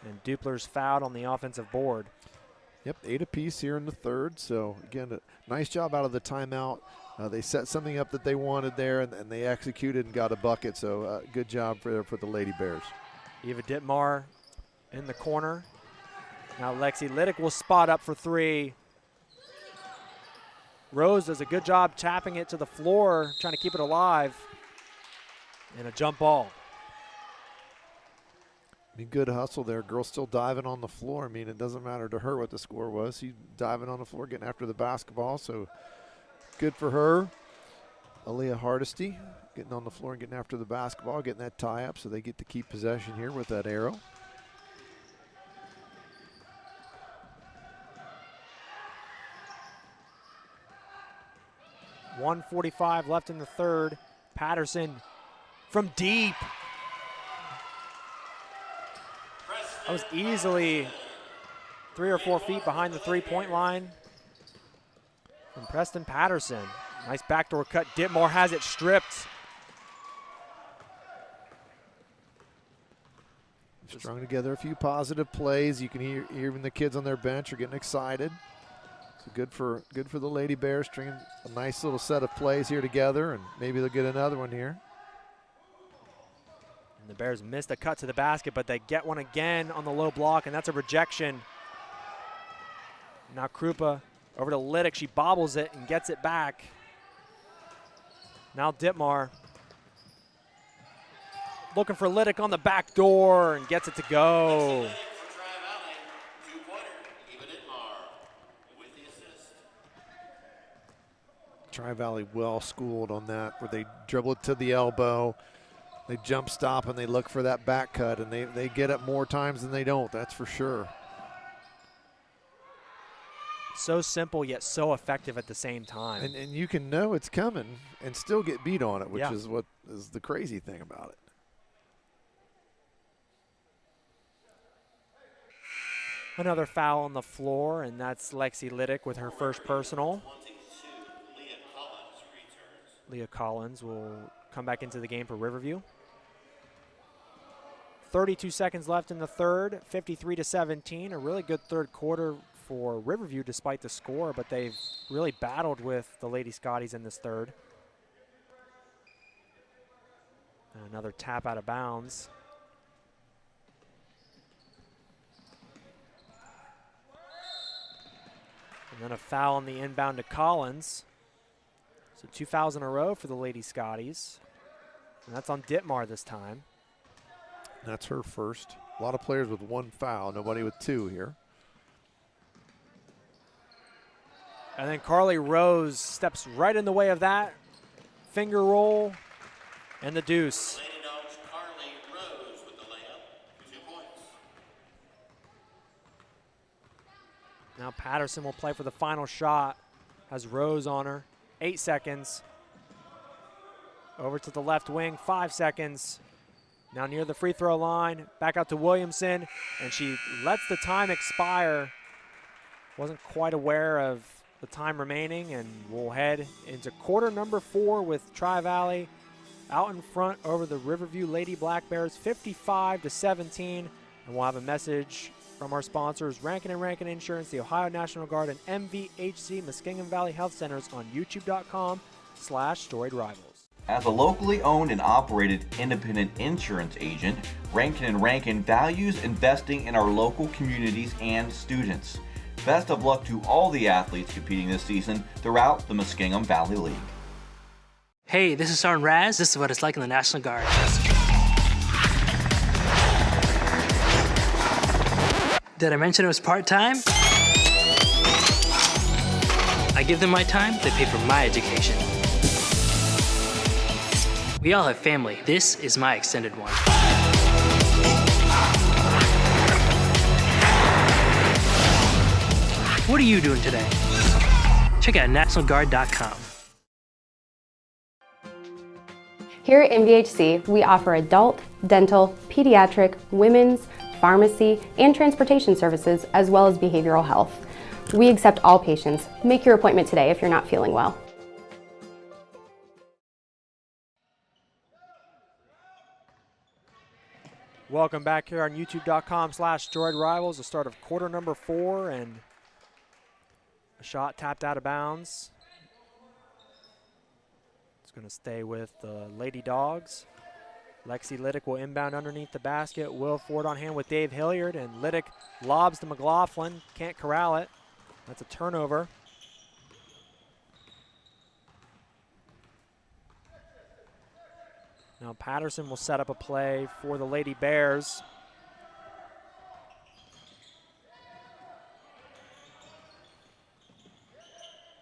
and Dupler's fouled on the offensive board. Yep, 8 apiece here in the third. So, again, a nice job out of the timeout. They set something up that they wanted there, and they executed and got a bucket. So, good job for the Lady Bears. Eva Dittmar in the corner. Now Lexi Liddick will spot up for three. Rose does a good job tapping it to the floor, trying to keep it alive. And a jump ball. I mean, good hustle there. Girl still diving on the floor. I mean, it doesn't matter to her what the score was. She's diving on the floor, getting after the basketball. So good for her. Aaliyah Hardesty getting on the floor and getting after the basketball, getting that tie up so they get to keep possession here with that arrow. .145 left in the third. Patterson from deep. That was easily 3 or 4 feet behind the three-point line from Preston Patterson. Nice backdoor cut. Dittmore has it stripped. Strung together a few positive plays. You can hear even the kids on their bench are getting excited. So good for the Lady Bears, stringing a nice little set of plays here together, and maybe they'll get another one here. And the Bears missed a cut to the basket, but they get one again on the low block, and that's a rejection. Now Krupa over to Liddick. She bobbles it and gets it back. Now Dittmar looking for Liddick on the back door and gets it to go. Tri-Valley well schooled on that, where they dribble it to the elbow, they jump stop, and they look for that back cut, and they get it more times than they don't, that's for sure. So simple yet so effective at the same time. And you can know it's coming and still get beat on it, which Yeah. is what is the crazy thing about it. Another foul on the floor, and that's Lexi Liddick with her first personal. Leah Collins will come back into the game for Riverview. 32 seconds left in the third, 53-17. A really good third quarter for Riverview despite the score, but they've really battled with the Lady Scotties in this third. Another tap out of bounds. And then a foul on the inbound to Collins. So 2 fouls in a row for the Lady Scotties. And that's on Ditmar this time. That's her first. A lot of players with 1 foul, nobody with 2 here. And then Carly Rose steps right in the way of that. Finger roll and the deuce. Lady Dogs Carly Rose with the layup, 2 points. Now Patterson will play for the final shot. Has Rose on her. 8 seconds. Over to the left wing, 5 seconds. Now near the free throw line, back out to Williamson, and she lets the time expire. Wasn't quite aware of the time remaining, and we'll head into quarter number 4 with Tri-Valley out in front over the Riverview Lady Black Bears, 55-17. And we'll have a message from our sponsors, Rankin and Rankin Insurance, the Ohio National Guard, and MVHC Muskingum Valley Health Centers on youtube.com/Storied Rivals. As a locally owned and operated independent insurance agent, Rankin & Rankin values investing in our local communities and students. Best of luck to all the athletes competing this season throughout the Muskingum Valley League. Hey, this is Sergeant Raz. This is what it's like in the National Guard. Did I mention it was part-time? I give them my time, they pay for my education. We all have family. This is my extended one. What are you doing today? Check out nationalguard.com. Here at MVHC, we offer adult, dental, pediatric, women's, pharmacy, and transportation services, as well as behavioral health. We accept all patients. Make your appointment today if you're not feeling well. Welcome back here on youtube.com/Storied Rivals, the start of quarter number 4, and a shot tapped out of bounds. It's going to stay with the Lady Dogs. Lexi Liddick will inbound underneath the basket. Will Ford on hand with Dave Hilliard, and Liddick lobs to McLaughlin. Can't corral it. That's a turnover. Now Patterson will set up a play for the Lady Bears.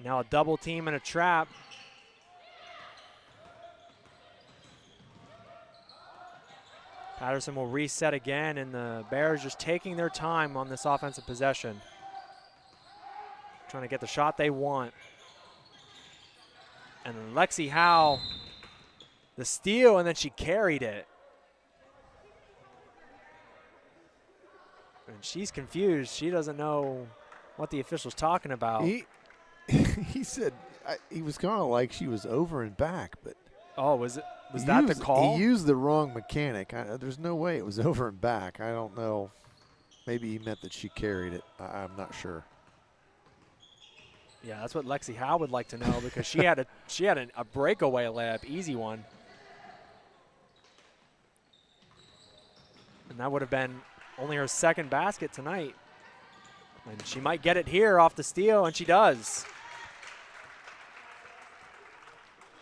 Now a double team and a trap. Patterson will reset again, and the Bears just taking their time on this offensive possession. Trying to get the shot they want. And Lexi Howe, the steal, and then she carried it. And she's confused. She doesn't know what the official's talking about. He said he was kind of like she was over and back, but oh, was that the call? He used the wrong mechanic. There's no way it was over and back. I don't know. Maybe he meant that she carried it. I'm not sure. Yeah, that's what Lexi Howe would like to know, because she had a breakaway layup, easy one. And that would have been only her second basket tonight. And she might get it here off the steal, and she does.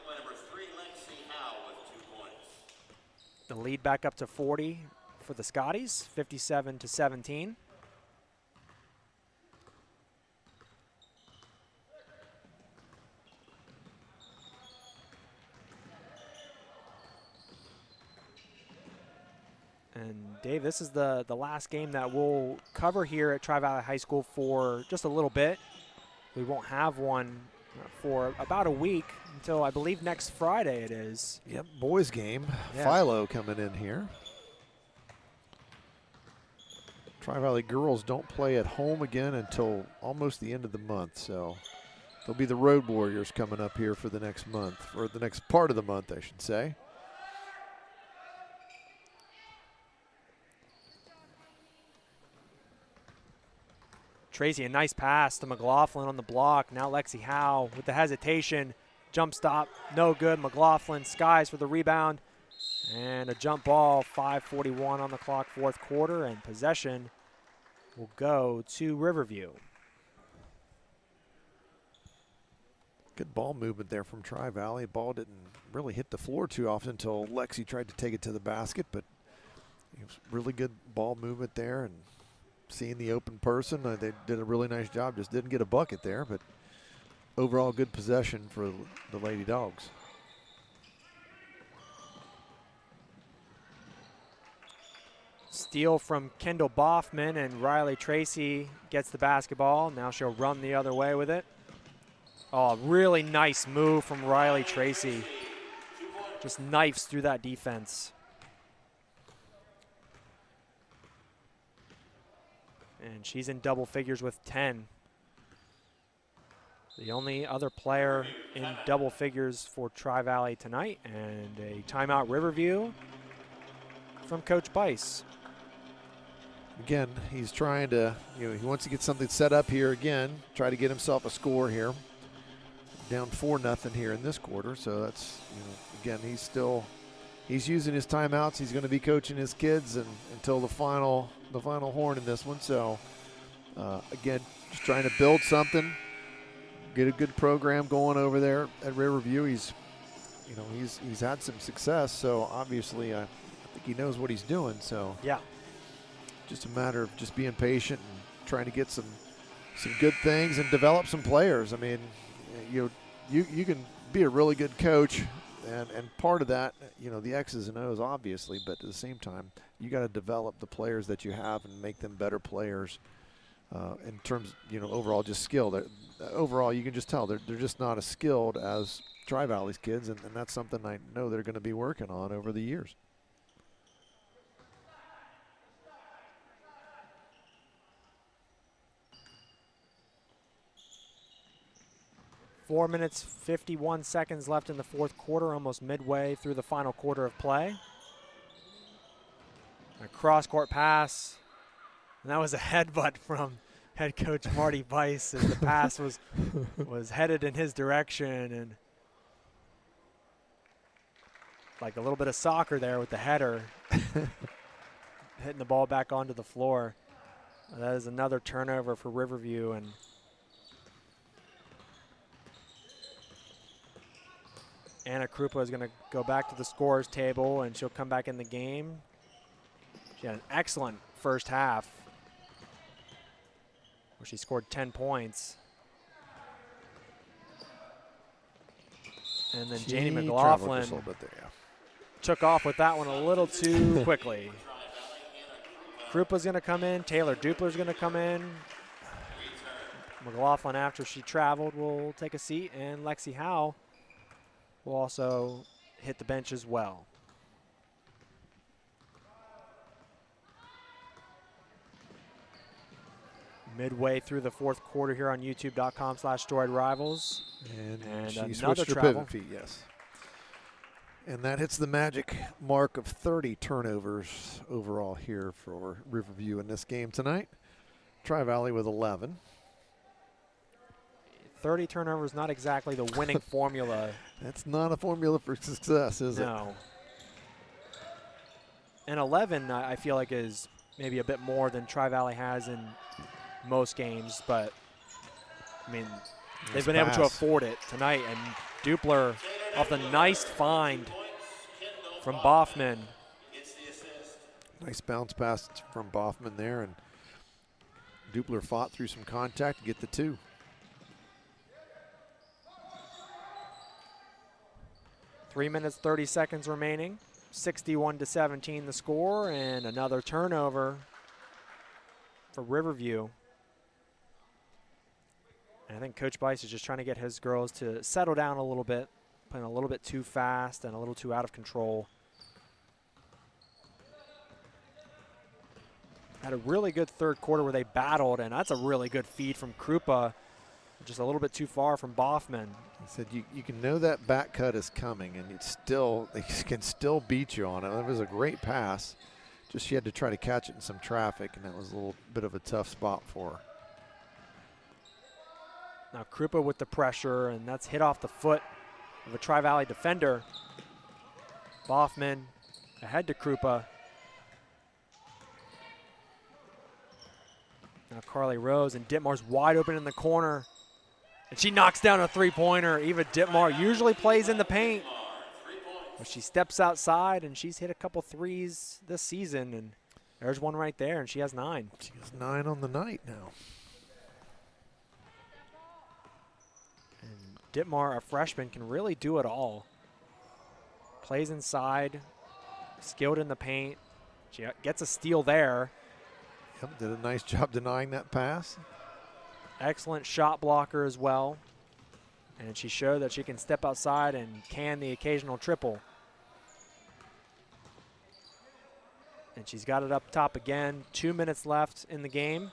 Number 3, Lexi Howe with 2 points. The lead back up to 40 for the Scotties, 57-17. And Dave, this is the last game that we'll cover here at Tri-Valley High School for just a little bit. We won't have one for about a week until I believe next Friday it is. Yep, boys game. Yeah. Philo coming in here. Tri-Valley girls don't play at home again until almost the end of the month, so there'll be the Road Warriors coming up here for the next month, or the next part of the month, I should say. Tracy, a nice pass to McLaughlin on the block. Now Lexi Howe with the hesitation. Jump stop, no good. McLaughlin skies for the rebound. And a jump ball, 5:41 on the clock, fourth quarter, and possession will go to Riverview. Good ball movement there from Tri-Valley. Ball didn't really hit the floor too often until Lexi tried to take it to the basket, but it was really good ball movement there, and seeing the open person, they did a really nice job. Just didn't get a bucket there, but overall good possession for the Lady Dogs. Steal from Kendall Boffman, and Riley Tracy gets the basketball. Now she'll run the other way with it. Oh, really nice move from Riley Tracy. Just knifes through that defense. And she's in double figures with 10. The only other player in double figures for Tri-Valley tonight. And a timeout Riverview from Coach Bice. Again, he's trying to, he wants to get something set up here again, try to get himself a score here. Down 4-0 here in this quarter, so that's, again, he's using his timeouts. He's going to be coaching his kids until the final horn in this one. So again, just trying to build something, get a good program going over there at Riverview. He's had some success, so obviously I think he knows what he's doing. So yeah, just a matter of just being patient and trying to get some good things and develop some players. I mean, you can be a really good coach, and part of that, the X's and O's obviously, but at the same time, you got to develop the players that you have and make them better players in terms, overall just skill. Overall, you can just tell they're just not as skilled as Tri-Valley's kids, and that's something I know they're going to be working on over the years. 4 minutes, 51 seconds left in the fourth quarter, almost midway through the final quarter of play. A cross-court pass, and that was a headbutt from head coach Marty Bice as the pass was headed in his direction, and like a little bit of soccer there with the header, hitting the ball back onto the floor. That is another turnover for Riverview, and Anna Krupa is going to go back to the scorers table, and she'll come back in the game. She had an excellent first half where she scored 10 points. And then Janie McLaughlin took off with that one a little too quickly. Krupa's going to come in. Taylor Dupler's going to come in. McLaughlin, after she traveled, will take a seat, and Lexi Howe will also hit the bench as well. Midway through the fourth quarter here on youtube.com/Storied Rivals. And she another switched her travel. pivot feet, yes. And that hits the magic mark of 30 turnovers overall here for Riverview in this game tonight. Tri-Valley with 11. 30 turnovers, not exactly the winning formula. That's not a formula for success, is it? No. And 11, I feel like, is maybe a bit more than Tri-Valley has in most games, but I mean, they've been able to afford it tonight. And Dupler off the nice find from Boffman. Nice bounce pass from Boffman there, and Dupler fought through some contact to get the two. 3 minutes, 30 seconds remaining. 61-17 the score, and another turnover for Riverview. And I think Coach Bice is just trying to get his girls to settle down a little bit, playing a little bit too fast and a little too out of control. Had a really good third quarter where they battled, and that's a really good feed from Krupa, just a little bit too far from Boffman. He said you can know that back cut is coming, and they can still beat you on it. It was a great pass. Just she had to try to catch it in some traffic, and that was a little bit of a tough spot for her. Now Krupa with the pressure, and that's hit off the foot of a Tri-Valley defender. Boffman Ahead to Krupa. Now Carly Rose, and Ditmar's wide open in the corner. And she knocks down a three-pointer. Eva Ditmar usually plays in the paint. But she steps outside, and she's hit a couple threes this season. And there's one right there, and she has 9. She has 9 on the night now. And Ditmar, a freshman, can really do it all. Plays inside, skilled in the paint. She gets a steal there. Yep, did a nice job denying that pass. Excellent shot blocker as well. And she showed that she can step outside and can the occasional triple. And she's got it up top again. 2 minutes left in the game.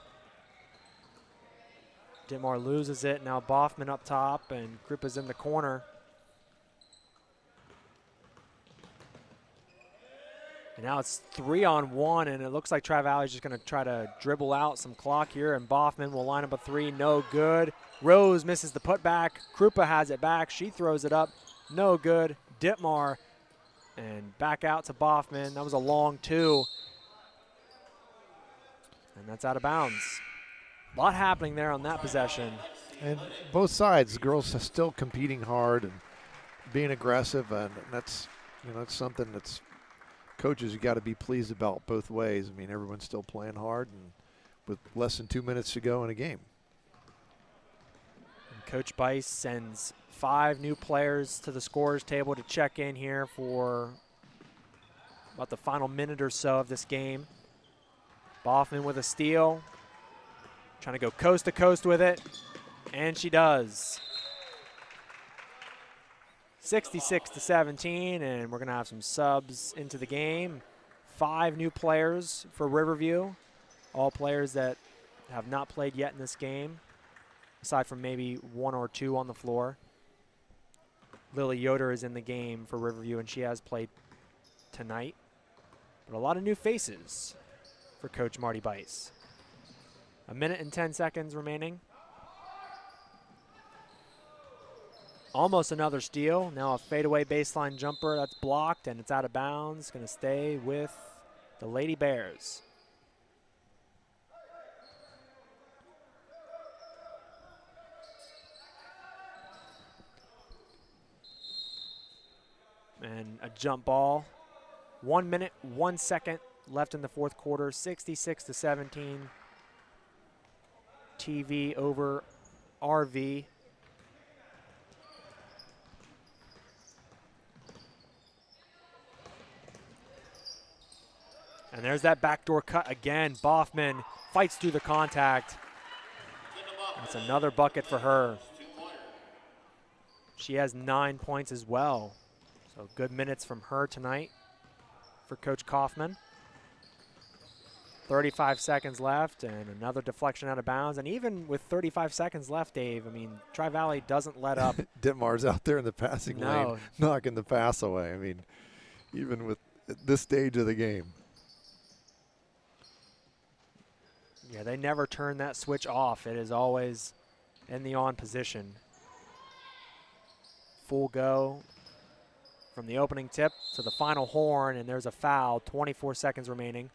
Ditmar loses it. Now Boffman up top, and Krupa's in the corner. And now it's 3-on-1, and it looks like Tri-Valley's just going to try to dribble out some clock here, and Boffman will line up a 3, no good. Rose misses the putback. Krupa has it back. She throws it up, no good. Ditmar, and back out to Boffman. That was a long 2. And that's out of bounds. A lot happening there on that possession. And both sides, girls are still competing hard and being aggressive, and that's, you know, it's something that's coaches, you got to be pleased about both ways. I mean, everyone's still playing hard, and with less than 2 minutes to go in a game. And Coach Bice sends 5 new players to the scorers table to check in here for about the final minute or so of this game. Boffman with a steal, trying to go coast to coast with it, and she does. 66-17, and we're going to have some subs into the game. 5 new players for Riverview, all players that have not played yet in this game, aside from maybe 1 or 2 on the floor. Lily Yoder is in the game for Riverview, and she has played tonight. But a lot of new faces for Coach Marty Bice. 1 minute and 10 seconds remaining. Almost another steal. Now a fadeaway baseline jumper that's blocked, and it's out of bounds. Going to stay with the Lady Bears. And a jump ball. 1 minute, 1 second left in the fourth quarter. 66-17. TV over RV. And there's that backdoor cut again. Boffman fights through the contact. That's another bucket for her. She has 9 points as well. So good minutes from her tonight for Coach Kaufman. 35 seconds left, and another deflection out of bounds. And even with 35 seconds left, Dave, I mean, Tri-Valley doesn't let up. Ditmar's out there in the passing lane, knocking the pass away. I mean, even with this stage of the game. Yeah, they never turn that switch off. It is always in the on position. Full go from the opening tip to the final horn, and there's a foul, 24 seconds remaining.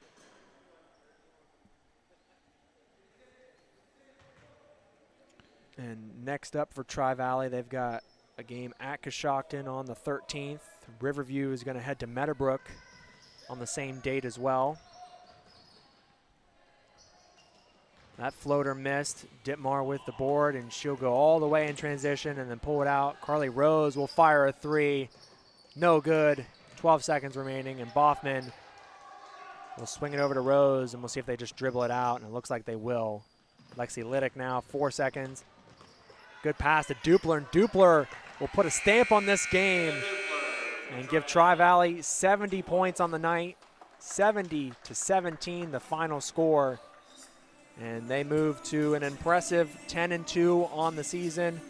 And next up for Tri-Valley, they've got a game at Coshocton on the 13th. Riverview is going to head to Meadowbrook on the same date as well. That floater missed. Ditmar with the board, and she'll go all the way in transition and then pull it out. Carly Rose will fire a 3. No good. 12 seconds remaining, and Boffman will swing it over to Rose, and we'll see if they just dribble it out, and it looks like they will. Lexi Liddick now, 4 seconds. Good pass to Dupler, and Dupler will put a stamp on this game and give Tri-Valley 70 points on the night. 70-17, the final score. And they move to an impressive 10-2 on the season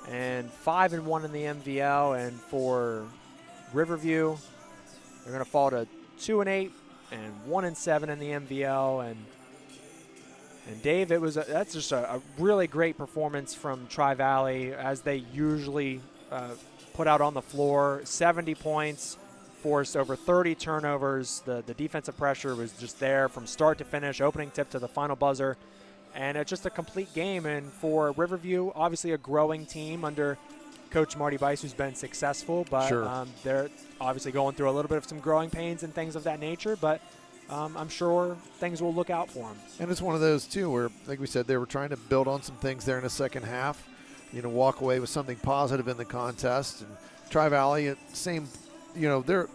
and 5-1 in the MVL. And for Riverview, they're going to fall to 2-8 and 1-7 in the MVL. And Dave, that's just a really great performance from Tri-Valley, as they usually put out on the floor. 70 points, forced over 30 turnovers. The defensive pressure was just there from start to finish, opening tip to the final buzzer. And it's just a complete game. And for Riverview, obviously a growing team under Coach Marty Bice, who's been successful, but Sure. they're obviously going through a little bit of some growing pains and things of that nature. But I'm sure things will look out for them. And it's one of those, too, where, like we said, they were trying to build on some things there in the second half, walk away with something positive in the contest. And Tri-Valley, same, they're,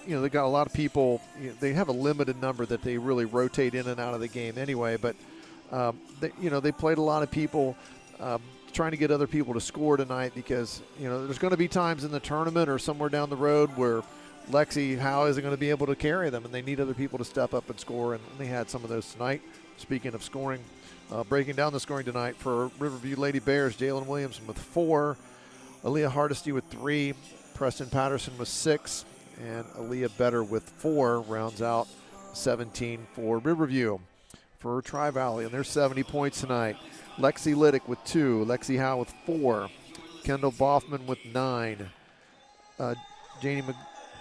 they got a lot of people. They have a limited number that they really rotate in and out of the game anyway, but they played a lot of people trying to get other people to score tonight because, there's going to be times in the tournament or somewhere down the road where Lexi Howe isn't going to be able to carry them, and they need other people to step up and score, and they had some of those tonight. Speaking of scoring, breaking down the scoring tonight for Riverview Lady Bears, Jalen Williamson with 4, Aaliyah Hardesty with 3, Preston Patterson with 6, and Aaliyah Better with 4 rounds out 17 for Riverview. For Tri-Valley, and there's 70 points tonight. Lexi Liddick with 2, Lexi Howe with 4, Kendall Boffman with 9, Janie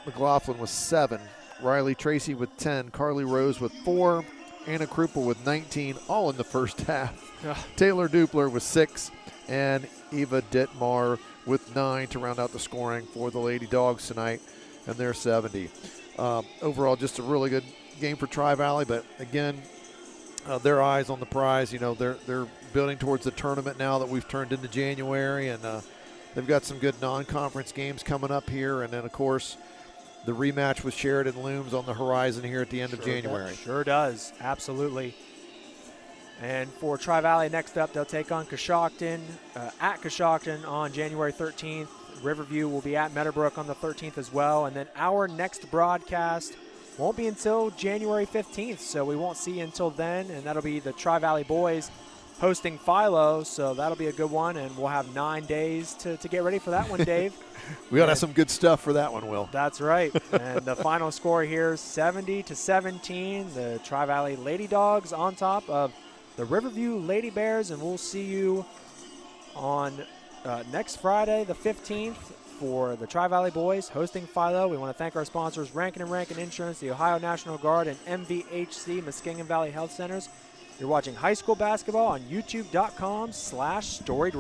McLaughlin with 7, Riley Tracy with 10, Carly Rose with 4, Anna Krupel with 19, all in the first half. Taylor Dupler with 6, and Eva Ditmar with 9 to round out the scoring for the Lady Dogs tonight, and they're 70. Overall, just a really good game for Tri-Valley, but again, their eyes on the prize. They're building towards the tournament now that we've turned into January, and they've got some good non-conference games coming up here, and then, of course, the rematch with Sheridan looms on the horizon here at the end of January. Sure does, absolutely. And for Tri-Valley, next up, they'll take on Coshocton at Coshocton on January 13th. Riverview will be at Meadowbrook on the 13th as well, and then our next broadcast won't be until January 15th, so we won't see you until then, and that'll be the Tri-Valley boys hosting Philo, so that'll be a good one, and we'll have 9 days to get ready for that one, Dave. We ought to have some good stuff for that one, Will. That's right. And the final score here, 70-17, the Tri-Valley Lady Dogs on top of the Riverview Lady Bears, and we'll see you on next Friday, the 15th, for the Tri-Valley boys hosting Philo. We want to thank our sponsors, Rankin and Rankin Insurance, the Ohio National Guard, and MVHC, Muskingum Valley Health Centers. You're watching high school basketball on youtube.com/StoriedRivalry.